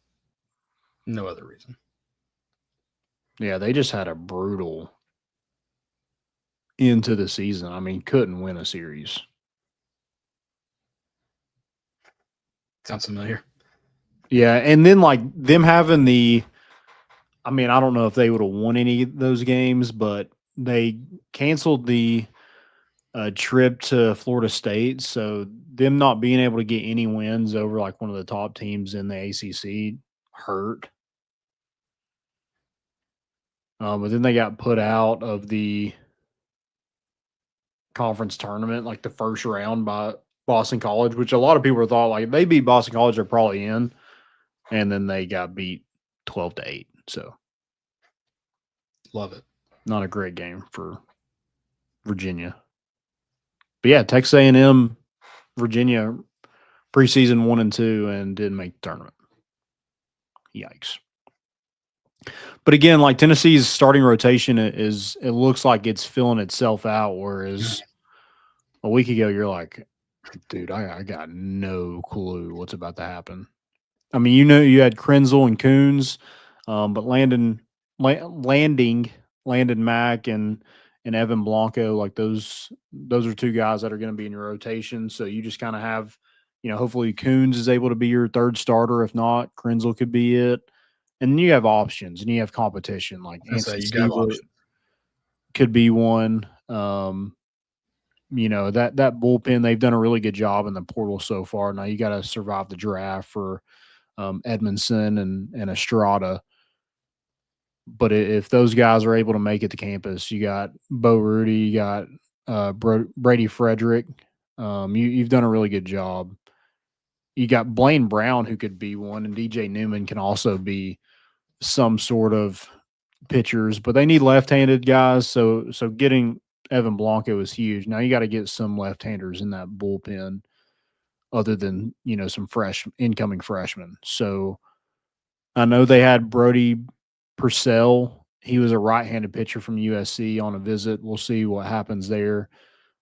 No other reason. Yeah, they just had a brutal into the season. I mean, couldn't win a series. Sounds familiar. Yeah, and then like them having I don't know if they would have won any of those games, but they canceled the trip to Florida State. So them not being able to get any wins over like one of the top teams in the ACC hurt. But then they got put out of the conference tournament, like the first round by Boston College, which a lot of people thought like if they beat Boston College, they're probably in. And then they got beat 12-8. So love it. Not a great game for Virginia. But yeah, Texas A&M, Virginia, preseason 1 and 2, and didn't make the tournament. Yikes. But again, like Tennessee's starting rotation it looks like it's filling itself out, whereas a week ago you're like, dude, I got no clue what's about to happen. I mean, you had Krenzel and Coons, but landing Mack and Evan Blanco, like those are 2 guys that are going to be in your rotation. So you just kind of have, hopefully Coons is able to be your third starter. If not, Krenzel could be it. And then you have options and you have competition. Like could be one. That bullpen, they've done a really good job in the portal so far. Now you got to survive the draft for Edmondson and Estrada. But if those guys are able to make it to campus, you got Bo Rudy, you got Brady Frederick. You've done a really good job. You got Blaine Brown, who could be one, and DJ Newman can also be some sort of pitchers, but they need left-handed guys. So getting Evan Blanco is huge. Now you got to get some left-handers in that bullpen other than, some incoming freshmen. So I know they had Brody Purcell. He was a right-handed pitcher from USC on a visit. We'll see what happens there.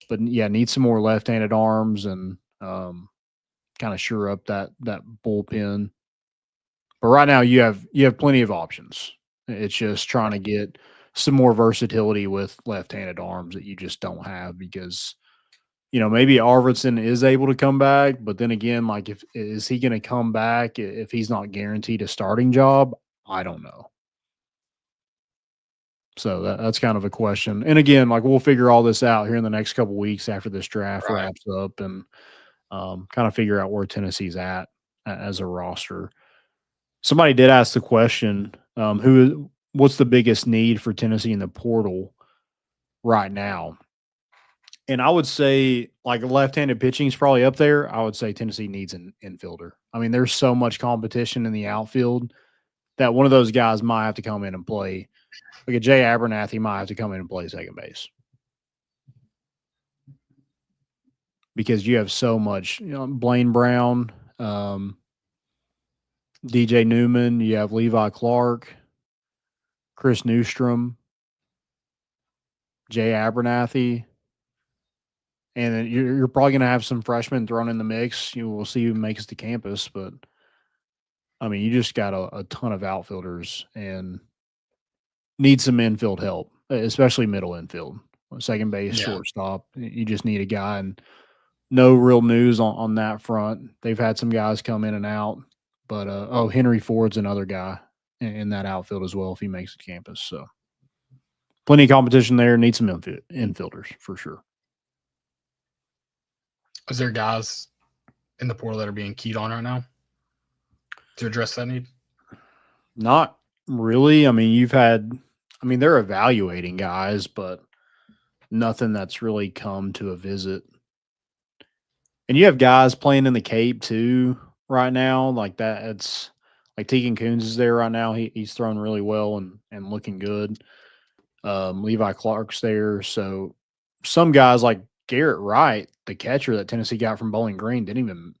But yeah, need some more left-handed arms and kind of shore up that bullpen. But right now you have plenty of options. It's just trying to get some more versatility with left-handed arms that you just don't have because, maybe Arvidsson is able to come back, but then again, like is he going to come back if he's not guaranteed a starting job? I don't know. So that's kind of a question. And again, like we'll figure all this out here in the next couple of weeks after this draft wraps up and kind of figure out where Tennessee's at as a roster. Somebody did ask the question, what's the biggest need for Tennessee in the portal right now? And I would say like left-handed pitching is probably up there. I would say Tennessee needs an infielder. I mean, there's so much competition in the outfield that one of those guys might have to come in and play. Like a Jay Abernathy might have to come in and play second base. Because you have so much, Blaine Brown, DJ Newman. You have Levi Clark, Chris Newstrom, Jay Abernathy. And then you're probably going to have some freshmen thrown in the mix. You will see who makes the campus, but I mean, you just got a ton of outfielders and need some infield help, especially middle infield, second base, shortstop. You just need a guy, and no real news on that front. They've had some guys come in and out, but Henry Ford's another guy in that outfield as well if he makes the campus. So plenty of competition there. Need some infielders for sure. Is there guys in the portal that are being keyed on right now to address that need? Not really. I mean, they're evaluating guys, but nothing that's really come to a visit. And you have guys playing in the Cape too right now, like that. It's like Tegan Coons is there right now. He's throwing really well and looking good. Levi Clark's there. So some guys like Garrett Wright, the catcher that Tennessee got from Bowling Green, didn't even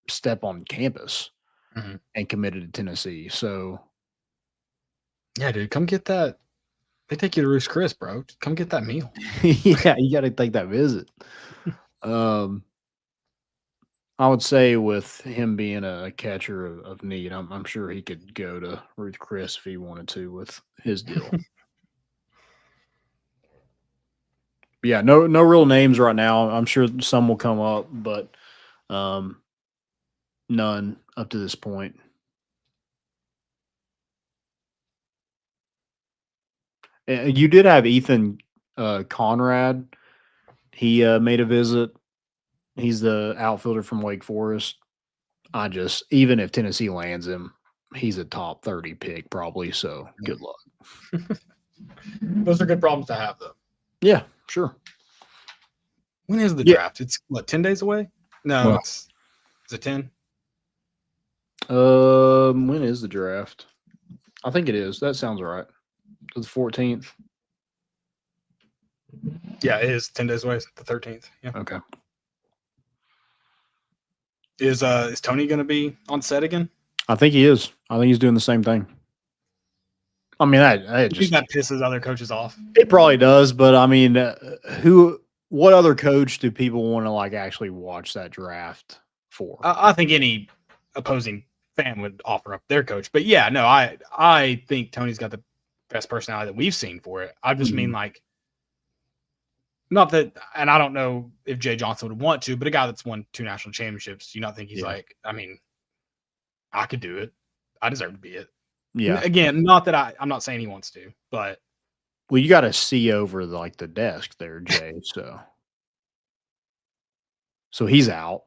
step on campus and committed to Tennessee. So yeah, dude, come get that. They take you to Ruth's Chris, bro. Come get that meal. yeah, you got to take that visit. I would say with him being a catcher of need, I'm sure he could go to Ruth Chris if he wanted to with his deal. Yeah, no real names right now. I'm sure some will come up, but none up to this point. You did have Ethan Conrad. He made a visit. He's the outfielder from Wake Forest. Even if Tennessee lands him, he's a top 30 pick probably, so good luck. Those are good problems to have, though. Yeah, sure. When is the draft? It's, 10 days away? No, is it 10? When is the draft? I think it is. That sounds right. The 14th. Yeah, it is 10 days away. It's the 13th. Yeah. Okay. Is Tony going to be on set again? I think he is. I think he's doing the same thing. I mean, I think that pisses other coaches off. It probably does, but I mean, what other coach do people want to actually watch that draft for? I think any opposing fan would offer up their coach, but yeah, no, I think Tony's got the best personality that we've seen for it. I just mean not that, and I don't know if Jay Johnson would want to, but a guy that's won 2 national championships, do you not think he's I mean, I could do it. I deserve to be it. Yeah. Again, not that I'm not saying he wants to, but well, you got to see over the desk there, Jay. So he's out.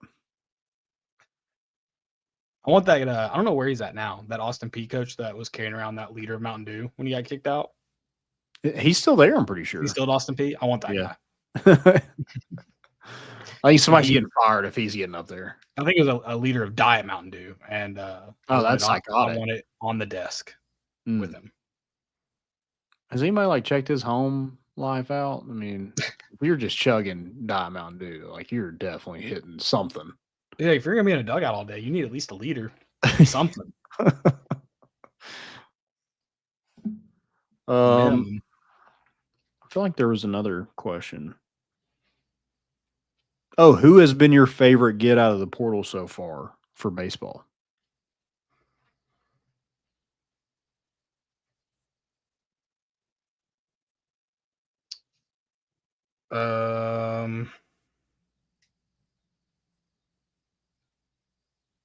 I want that. I don't know where he's at now. That Austin Peay coach that was carrying around that liter of Mountain Dew when he got kicked out. He's still there. I'm pretty sure He's still at Austin Peay. I want that guy. I think somebody's getting fired if he's getting up there. I think it was a liter of Diet Mountain Dew, and that's psychotic. I want it on the desk with him. Has anybody checked his home life out? I mean, if you're just chugging Diet Mountain Dew, you're definitely hitting something. Yeah, if you're gonna be in a dugout all day, you need at least a liter, something. I feel like there was another question. Oh, who has been your favorite get out of the portal so far for baseball?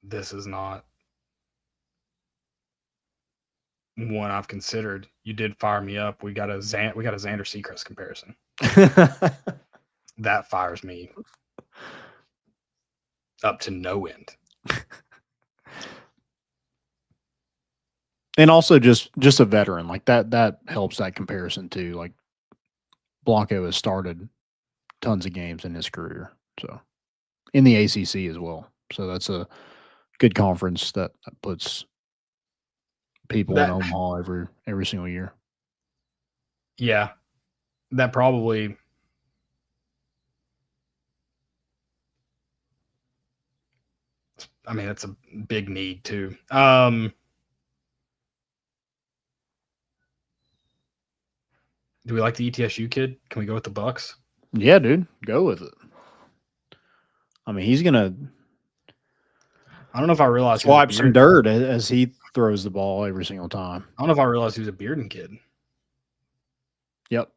This is not one I've considered. You did fire me up. We got a Xander Seacrest comparison. That fires me up to no end. And also just a veteran that helps that comparison too. Blanco has started tons of games in his career, so in the ACC as well. So that's a good conference that puts people in Omaha every single year. Yeah, that probably. I mean, it's a big need too. Do we like the ETSU kid? Can we go with the Bucks? Yeah, dude, go with it. I mean, he's gonna I don't know if I realized swipe some dirt as he throws the ball every single time. I don't know if I realized he was a Bearden kid. Yep.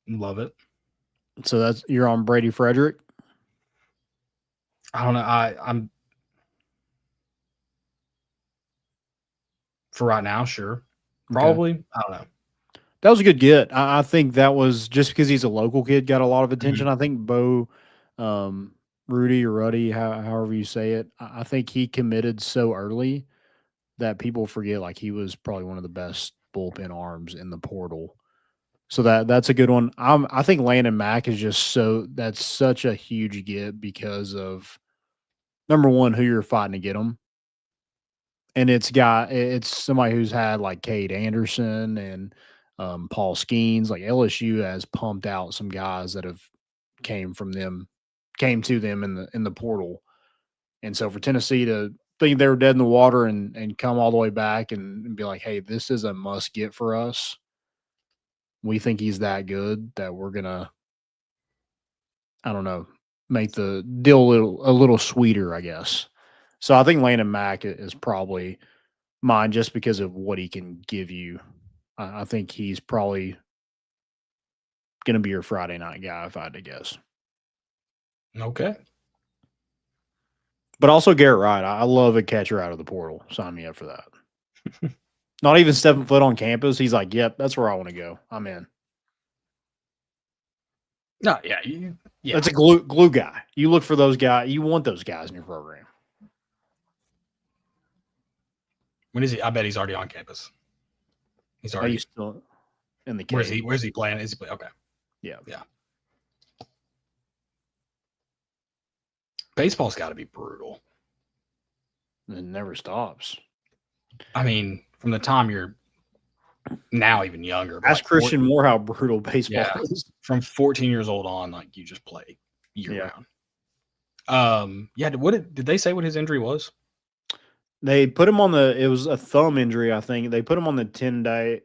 Love it. So you're on Brady Frederick. I don't know. I'm for right now, sure. Probably. Okay. I don't know. That was a good get. I think that was just because he's a local kid, got a lot of attention. I think Bo, Rudy or Ruddy, however you say it, I think he committed so early that people forget like he was probably one of the best bullpen arms in the portal. So that's a good one. I think Landon Mack is just that's such a huge get because of number one, who you're fighting to get him. And it's somebody who's had like Cade Anderson and Paul Skeens. Like LSU has pumped out some guys that have came to them in the portal. And so for Tennessee to think they were dead in the water and come all the way back and be like, hey, this is a must get for us. We think he's that good that we're gonna, I don't know, make the deal a little sweeter, I guess. So I think Landon Mack is probably mine just because of what he can give you. I think he's probably going to be your Friday night guy, if I had to guess. Okay. But also Garrett Wright. I love a catcher out of the portal. Sign me up for that. Not even stepping foot on campus. He's like, yep, that's where I want to go. I'm in. No, yeah. That's a glue guy. You look for those guys. You want those guys in your program. When is he? I bet he's already on campus. He's already still in the cage. Where's he playing? Is he playing? Okay. Yeah. Baseball's got to be brutal. It never stops. I mean, from the time you're now even younger. Ask Christian Moore how brutal baseball is. From 14 years old on, like you just play year round. Did they say what his injury was? They put him on it was a thumb injury, I think. They put him on the 10-day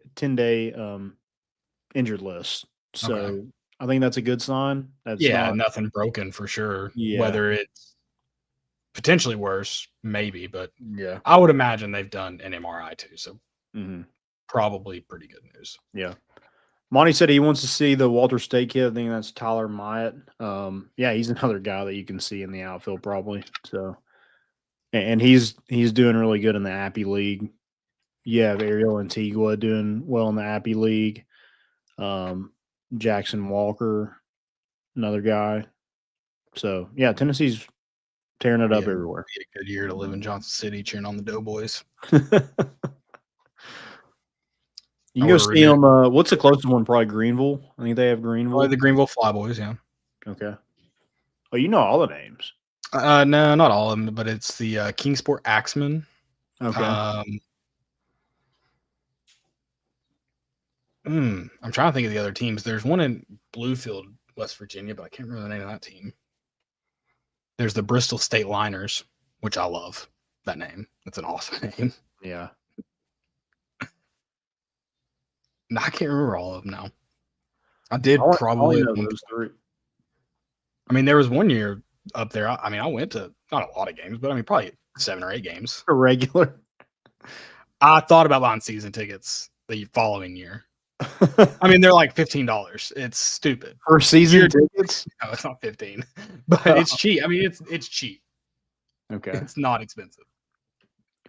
injured list. So okay. I think that's a good sign. Nothing broken for sure. Yeah. Whether it's potentially worse, maybe, but yeah, I would imagine they've done an MRI too. So probably pretty good news. Yeah. Monty said he wants to see the Walter State kid. I think that's Tyler Myatt. He's another guy that you can see in the outfield probably. So, and he's doing really good in the Appy League. You have Ariel Antigua doing well in the Appy League. Jackson Walker, another guy. So, yeah, Tennessee's tearing it up everywhere. Be a good year to live in Johnson City cheering on the Doughboys. You can go see them. What's the closest one? Probably Greenville. I think they have Greenville. Probably the Greenville Flyboys, yeah. Okay. Oh, you know all the names. No, not all of them, but it's the Kingsport Axemen. Okay. I'm trying to think of the other teams. There's one in Bluefield, West Virginia, but I can't remember the name of that team. There's the Bristol State Liners, which I love that name. That's an awesome name. Yeah. I can't remember all of them now. I did probably. Those three. I mean, there was one year up there. I went to not a lot of games, but probably 7 or 8 games. A regular. I thought about buying season tickets the following year. They're like $15. It's stupid. For season tickets? No, it's not 15. But it's cheap. It's cheap. Okay. It's not expensive.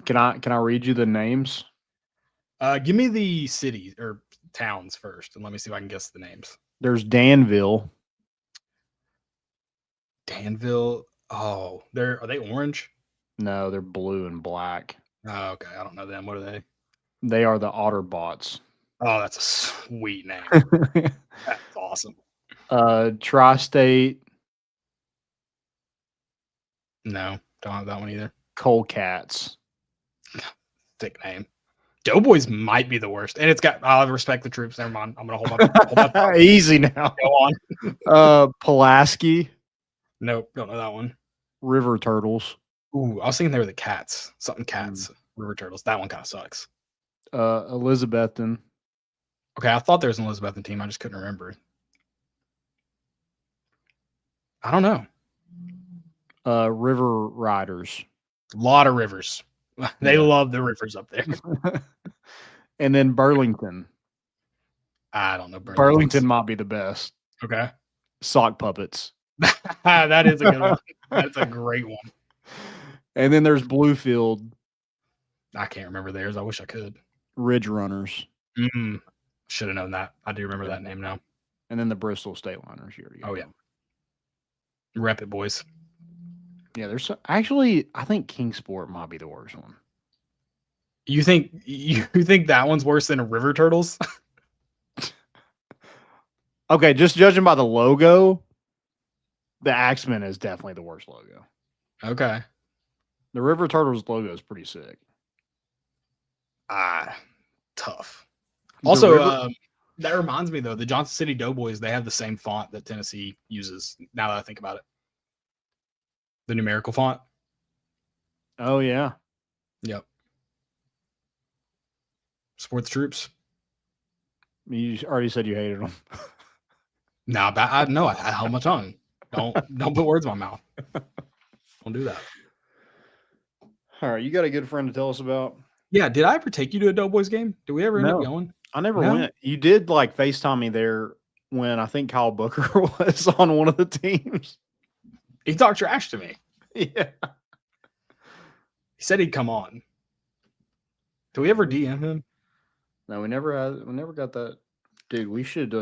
Can I read you the names? Give me the cities or towns first, and let me see if I can guess the names. There's Danville. Danville. Oh, are they orange? No, they're blue and black. Oh, okay. I don't know them. What are they? They are the Otterbots. Oh, that's a sweet name. That's awesome. Tri-State. No, don't have that one either. Coal Cats. Thick name. Doughboys might be the worst, and it's got. I'll respect the troops. Never mind. I'm gonna hold my easy now. Go on. Pulaski. Nope, don't know that one. River Turtles. Ooh, I was thinking they were the cats. Something cats. River turtles. That one kind of sucks. Elizabethan. Okay, I thought there was an Elizabethan team. I just couldn't remember. I don't know. River Riders. A lot of rivers. They love the rivers up there. And then Burlington. I don't know. Burlington might be the best. Okay. Sock puppets. That is a good one. That's a great one. And then there's Bluefield. I can't remember theirs. I wish I could. Ridge Runners. Should have known that. I do remember that name now. And then the Bristol State Liners. Oh, yeah. Rep it, boys. Yeah, there's actually, I think Kingsport might be the worst one. You think that one's worse than a River Turtles? Okay, just judging by the logo, the Axeman is definitely the worst logo. Okay. The River Turtles logo is pretty sick. Tough. Also, that reminds me, though, the Johnson City Doughboys, they have the same font that Tennessee uses, now that I think about it. The numerical font. Oh, yeah. Yep. Support the troops. You already said you hated them. No, I held my tongue. Don't put words in my mouth. Don't do that. All right, you got a good friend to tell us about? Yeah, did I ever take you to a Doughboys game? Did we ever end up going? I never went. You did like FaceTime me there when I think Kyle Booker was on one of the teams. He talked trash to me. Yeah. He said he'd come on. Did we ever DM him? No, we never got that. Dude, we should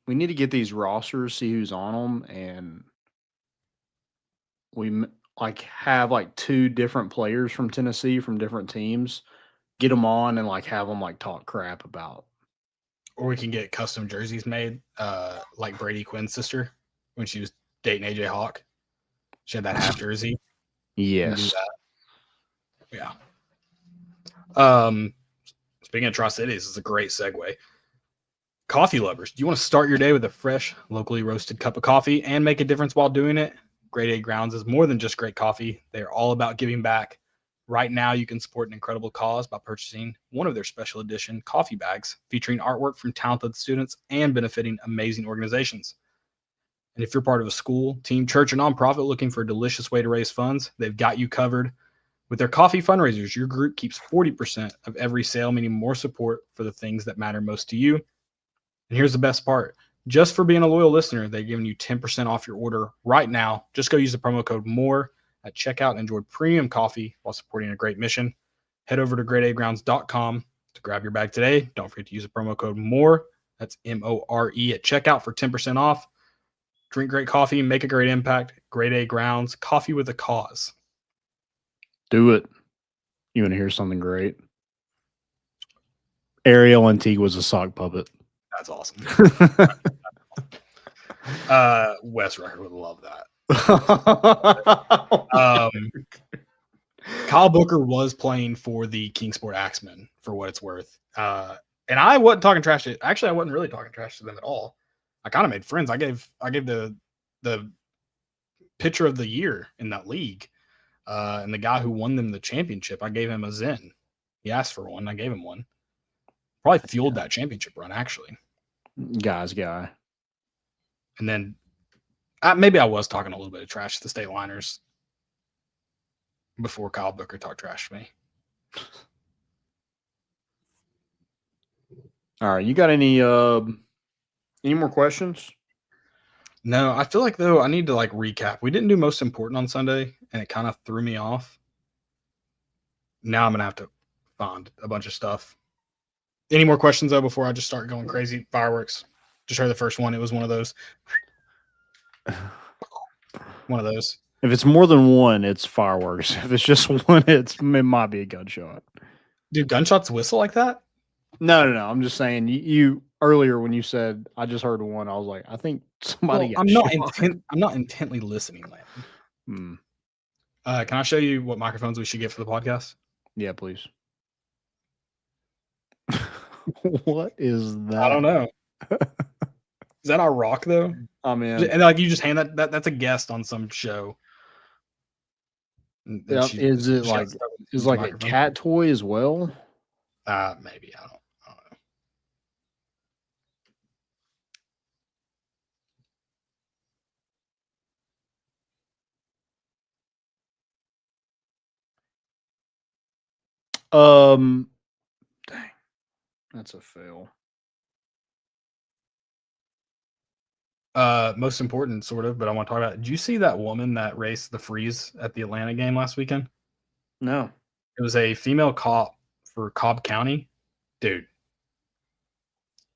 we need to get these rosters, see who's on them, and we like have like 2 different players from Tennessee from different teams, get them on and like have them like talk crap about. Or we can get custom jerseys made, like Brady Quinn's sister when she was dating AJ Hawk. She had that half jersey. Yes. Yeah. Speaking of Tri-Cities, this is a great segue. Coffee lovers, do you want to start your day with a fresh, locally roasted cup of coffee and make a difference while doing it? Grade A Grounds is more than just great coffee. They are all about giving back. Right now, you can support an incredible cause by purchasing one of their special edition coffee bags featuring artwork from talented students and benefiting amazing organizations. And if you're part of a school, team, church, or nonprofit looking for a delicious way to raise funds, they've got you covered. With their coffee fundraisers, your group keeps 40% of every sale, meaning more support for the things that matter most to you. And here's the best part. Just for being a loyal listener, they're giving you 10% off your order right now. Just go use the promo code MORE at checkout and enjoy premium coffee while supporting a great mission. Head over to gradeagrounds.com to grab your bag today. Don't forget to use the promo code MORE. That's MORE at checkout for 10% off. Drink great coffee, make a great impact. Grade A Grounds, coffee with a cause. Do it. You want to hear something great? Ariel Antique was a sock puppet. That's awesome. Wes Rucker would love that. Kyle Booker was playing for the Kingsport Axemen, for what it's worth. And I wasn't talking trash to actually I wasn't really talking trash to them at all. I kind of made friends. I gave the pitcher of the year in that league. And the guy who won them the championship, I gave him a Zen. He asked for one. I gave him one. Probably fueled that championship run, actually. Guy's guy. And then maybe I was talking a little bit of trash to the State Liners before Kyle Booker talked trash to me. All right. You got any more questions? No, I feel like, though, I need to, recap. We didn't do most important on Sunday, and it kind of threw me off. Now I'm going to have to find a bunch of stuff. Any more questions, though, before I just start going crazy? Fireworks. Just heard the first one. It was one of those. One of those. If it's more than one, it's fireworks. If it's just one, it might be a gunshot. Do gunshots whistle like that? No. I'm just saying. You earlier when you said I just heard one, I was like, I think somebody. I'm not intently listening, Landon. Can I show you what microphones we should get for the podcast? Yeah, please. What is that? I don't know. Is that our rock though? Oh man. And like you just hand that's a guest on some show. And Yeah. Is it she like has stuff with is the like a microphone. cat toy as well? Maybe I don't know. Dang, that's a fail. Most important, sort of, but I want to talk about. Did you see that woman that raced the freeze at the Atlanta game last weekend? No. It was a female cop for Cobb County, dude.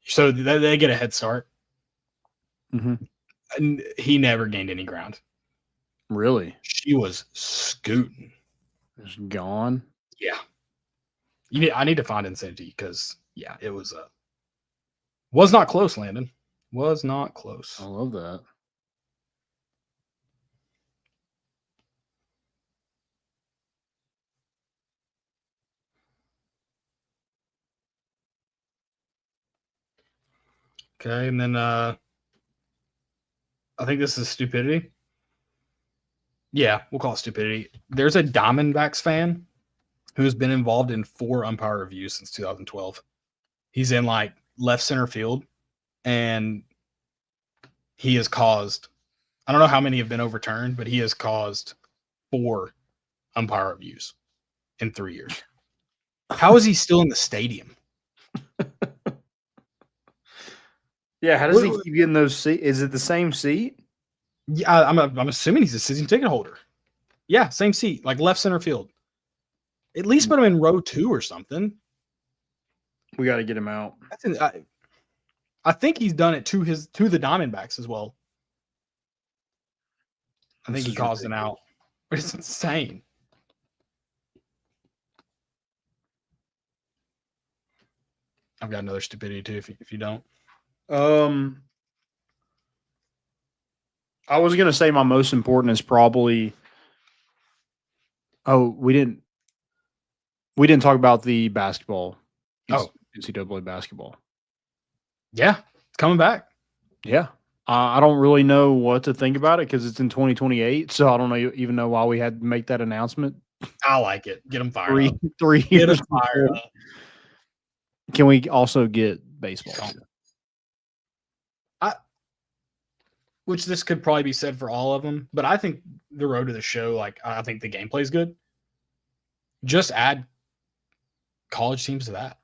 So they get a head start, and he never gained any ground. Really? She was scooting. Just gone. Yeah. I need to find Insanity because it was not close, Landon. Was not close. I love that. Okay, and then I think this is stupidity. Yeah, we'll call it stupidity. There's a Diamondbacks fan who has been involved in 4 umpire reviews since 2012. He's in like left center field, and he has caused, I don't know how many have been overturned, but he has caused 4 umpire reviews in 3 years. How is he still in the stadium? Yeah, how does he keep getting those seats? Is it the same seat? Yeah, I'm assuming he's a season ticket holder. Yeah, same seat, like left center field. At least put him in row 2 or something. We got to get him out. I think he's done it to the Diamondbacks as well. I think he caused an out. But it's insane. I've got another stupidity too if you don't. I was gonna say my most important is probably. Oh, we didn't talk about the basketball. NCAA basketball. Yeah, it's coming back. Yeah. I don't really know what to think about it because it's in 2028. So I don't even know why we had to make that announcement. I like it. Get them fired up. 3 Get years them fired up. Can we also get baseball? Which this could probably be said for all of them, but I think the road to the show, like I think the gameplay is good. Just add college teams to that.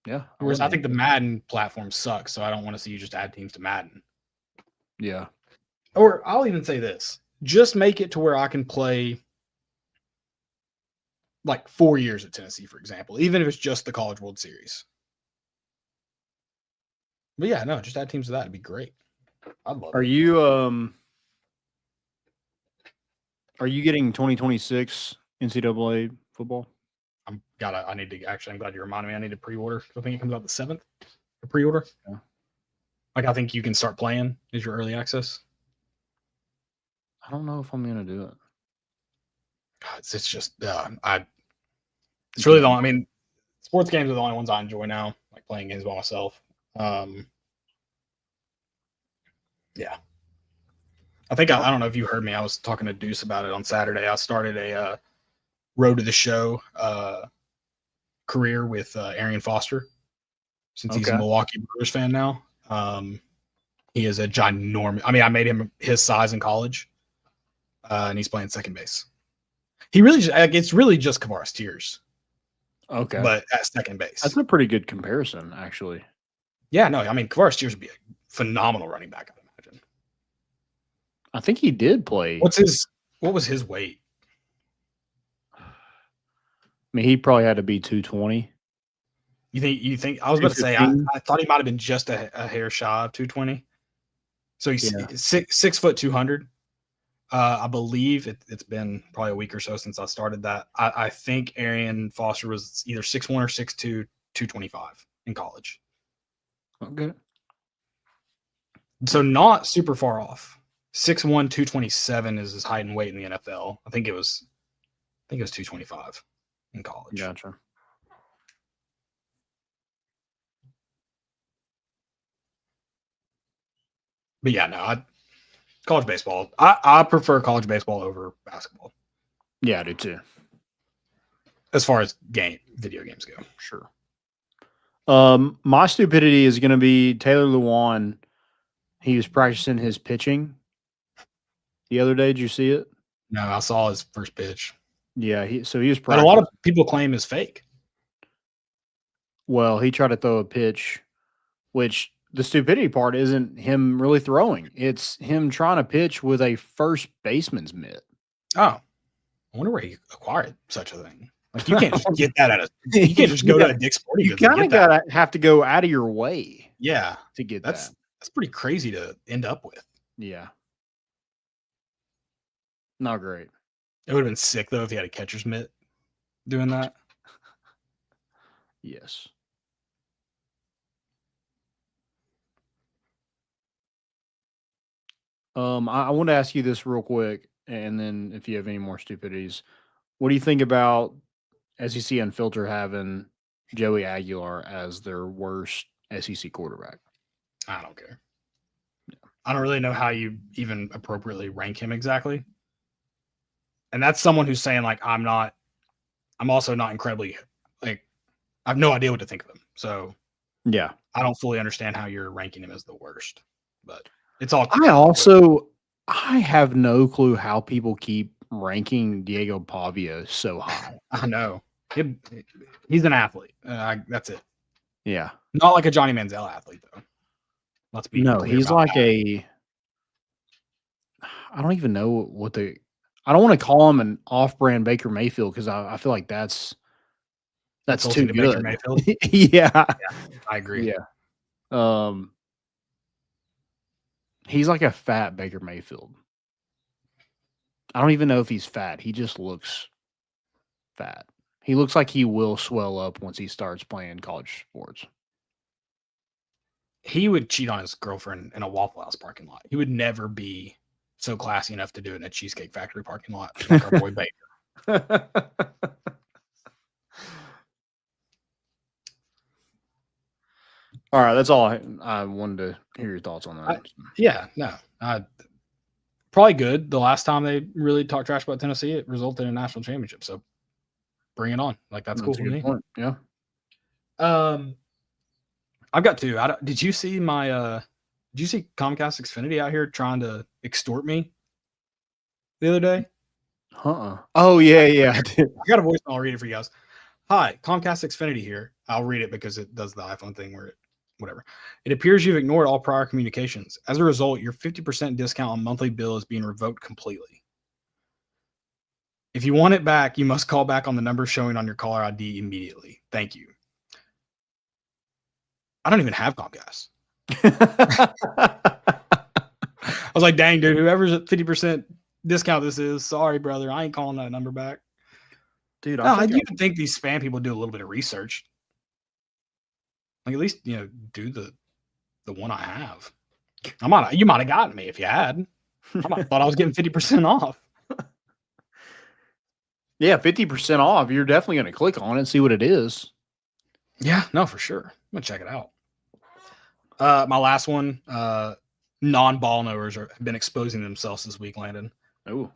Yeah. Whereas I think the Madden platform sucks, so I don't want to see you just add teams to Madden. Yeah. Or I'll even say this. Just make it to where I can play like 4 years at Tennessee, for example, even if it's just the College World Series. But yeah, no, just add teams to that. It'd be great. I'd love it. Are you getting 2026 NCAA football? I'm glad you reminded me. I need to pre-order. I think it comes out the 7th for pre-order. Yeah. Like I think you can start playing as your early access. I don't know if I'm gonna do it. It's just it's really long. I mean, sports games are the only ones I enjoy now, like playing games by myself. Yeah. I think I don't know if you heard me. I was talking to Deuce about it on Saturday. I started a road to the show career with Arian Foster, since he's a Milwaukee Brewers fan now. He is a ginormous. I mean, I made him his size in college, and he's playing second base. It's really just Kavaris Tears. Okay, but at second base. That's a pretty good comparison, actually. Yeah, no, I mean, Kavaris Tears would be a phenomenal running back, I imagine. I think he did play. What was his weight? I mean, he probably had to be 220. You think I was about to say I thought he might have been just a hair shy of 220. So he's 6 foot 200. I believe it's been probably a week or so since I started that. I think Arian Foster was either 6'1" or 6'2", 225 in college. Okay. So not super far off. 6'1", 227 is his height and weight in the NFL. I think it was 225 in college. Gotcha. But yeah, no, college baseball. I prefer college baseball over basketball. Yeah, I do too. As far as video games go. Sure. My stupidity is going to be Taylor Lewan. He was practicing his pitching the other day. Did you see it? No, I saw his first pitch. Yeah, he was practicing. But a lot of people claim is fake. Well, he tried to throw a pitch, which the stupidity part isn't him really throwing. It's him trying to pitch with a first baseman's mitt. Oh, I wonder where he acquired such a thing. Like you can't just get that at you can't just go to a Dick's Sporting Goods. You kind of have to go out of your way. Yeah, to get that's pretty crazy to end up with. Yeah, not great. It would have been sick though if he had a catcher's mitt doing that. Yes. I want to ask you this real quick, and then if you have any more stupidities, what do you think about SEC Unfiltered having Joey Aguilar as their worst SEC quarterback? I don't care. I don't really know how you even appropriately rank him exactly. And that's someone who's saying like, I'm also not incredibly I have no idea what to think of him. So yeah, I don't fully understand how you're ranking him as the worst, but it's all. I have no clue how people keep ranking Diego Pavia so high. I know he's an athlete. That's it. Yeah, not like a Johnny Manziel athlete though. Let's be he's like I don't even know what I don't want to call him an off-brand Baker Mayfield because I feel like that's too good. Baker Mayfield. Yeah, I agree. Yeah. He's like a fat Baker Mayfield. I don't even know if he's fat. He just looks fat. He looks like he will swell up once he starts playing college sports. He would cheat on his girlfriend in a Waffle House parking lot. He would never be so classy enough to do it in a Cheesecake Factory parking lot like our boy Baker. All right, that's all I wanted to hear your thoughts on that. Probably good. The last time they really talked trash about Tennessee, it resulted in a national championship. So bring it on. Like that's cool for me. Point. Yeah. I've got two. Did you see Comcast Xfinity out here trying to extort me the other day? Oh yeah. I got a voicemail. I'll read it for you guys. Hi, Comcast Xfinity here. I'll read it because it does the iPhone thing where whatever. It appears you've ignored all prior communications. As a result, your 50% discount on monthly bill is being revoked completely. If you want it back, you must call back on the number showing on your caller ID immediately. Thank you. I don't even have Comcast. I was like, dang, dude, whoever's at 50% discount this is, sorry, brother. I ain't calling that number back. Dude, I do think these spam people do a little bit of research. Like at least, do the one I have. You might have gotten me if you had. I might have thought I was getting 50% off. Yeah, 50% off. You're definitely going to click on it and see what it is. Yeah, no, for sure. I'm going to check it out. My last one, non-ball knowers have been exposing themselves this week, Landon. Ooh.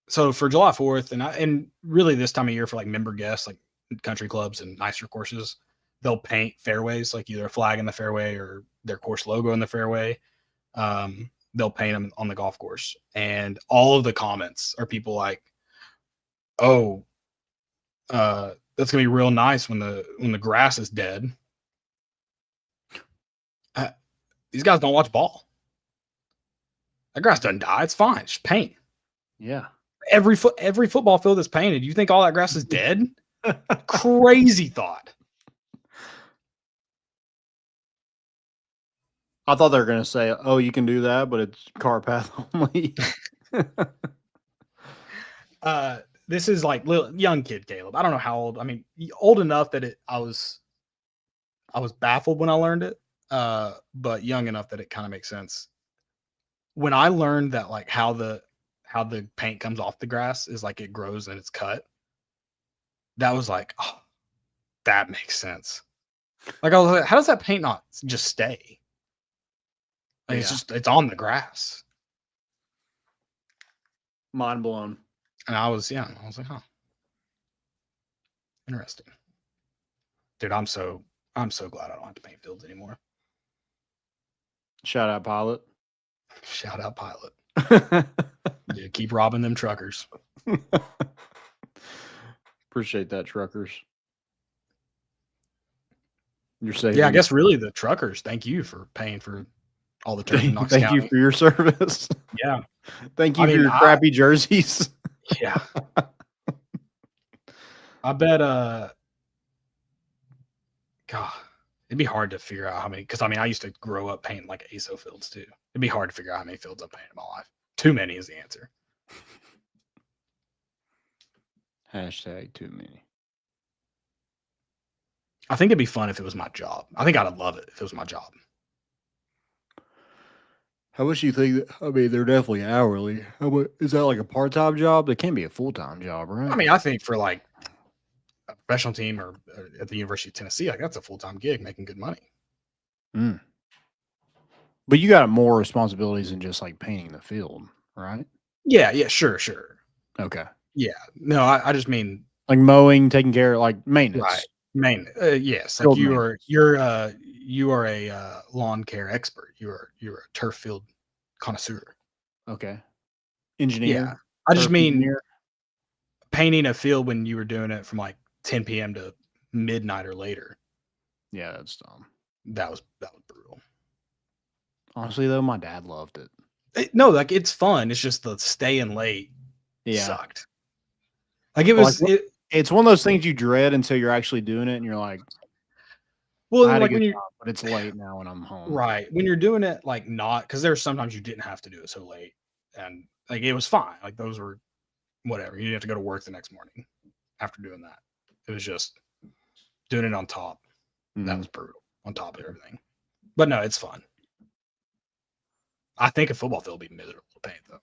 So for July 4th and really this time of year for like member guests, like country clubs and nicer courses, they'll paint fairways, like either a flag in the fairway or their course logo in the fairway. They'll paint them on the golf course. And all of the comments are people like, oh, that's going to be real nice when the grass is dead. These guys don't watch ball. That grass doesn't die. It's fine. It's just paint. Yeah. Every football field is painted. You think all that grass is dead? Crazy thought. I thought they were going to say, oh, you can do that, but it's car path only. This is like little young kid Caleb. I don't know how old. I mean, old enough that I was baffled when I learned it, but young enough that it kind of makes sense. When I learned that like how the paint comes off the grass is like it grows and it's cut, that was like, oh, that makes sense. Like I was like, how does that paint not just stay? Like, it's on the grass. Mind blown. And I was like, huh. Interesting. Dude, I'm so glad I don't have to paint fields anymore. Shout out, Pilot. Shout out, Pilot. Dude, keep robbing them truckers. Appreciate that, truckers. You're saying, yeah, I guess really the truckers. Thank you for paying for all the turf in Knox thank County. you for your service. Yeah. Thank you for your crappy jerseys. Yeah. I bet God, it'd be hard to figure out how many, because I used to grow up painting like ASO fields too. It'd be hard to figure out how many fields I've painted in my life. Too many is the answer. Hashtag too many. I think it'd be fun if it was my job. I think I'd love it if it was my job. How much do you think? They're definitely hourly. Is that like a part-time job? It can't be a full-time job, right? I think for like a professional team or at the University of Tennessee, like that's a full-time gig making good money. Mm. But you got more responsibilities than just like painting the field, right? Yeah, sure. Okay. Yeah. No, I just mean like mowing, taking care of like maintenance. Right. Yes. Like you are a lawn care expert. You're a turf field connoisseur. Okay. Engineer. Yeah. I just mean painting a field when you were doing it from like 10 p.m. to midnight or later. Yeah, that's dumb. That was brutal. Honestly, though, my dad loved it. No, like it's fun. It's just the staying late sucked. Like it was. It's one of those things you dread until you're actually doing it, and you're like, "Well, like when you're," but it's late now, and I'm home. Right when you're doing it, like not because there's sometimes you didn't have to do it so late, and like it was fine. Like those were whatever. You didn't have to go to work the next morning after doing that. It was just doing it on top. Mm-hmm. That was brutal on top of everything. But no, it's fun. I think a football field would be miserable to paint though.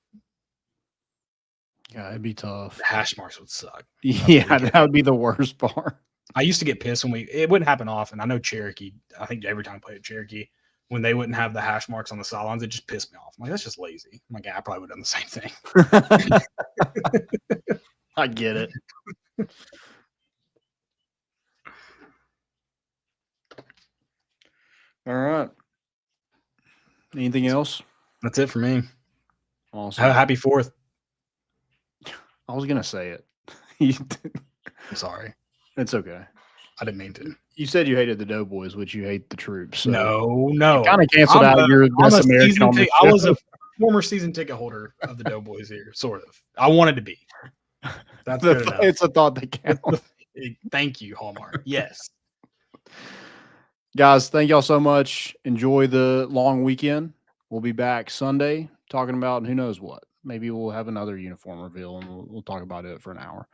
Yeah, it'd be tough. The hash marks would suck. Yeah, that would be the worst part. I used to get pissed when it wouldn't happen often. I know Cherokee, I think every time I played at Cherokee, when they wouldn't have the hash marks on the sidelines, it just pissed me off. I'm like, that's just lazy. I'm like, yeah, I probably would have done the same thing. I get it. All right. Anything else? That's it for me. Awesome. Happy 4th. I was gonna say it. I'm sorry. It's okay. I didn't mean to. You said you hated the Doughboys, which you hate the Troops. So no. Kind of canceled out your best American on the show. I was a former season ticket holder of the Doughboys here, sort of. I wanted to be. That's good enough. It's a thought that counts. Thank you, Hallmark. Yes. Guys, thank y'all so much. Enjoy the long weekend. We'll be back Sunday talking about who knows what. Maybe we'll have another uniform reveal, and we'll talk about it for an hour.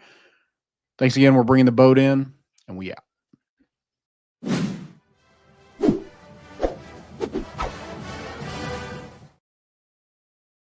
Thanks again. We're bringing the boat in, and we out.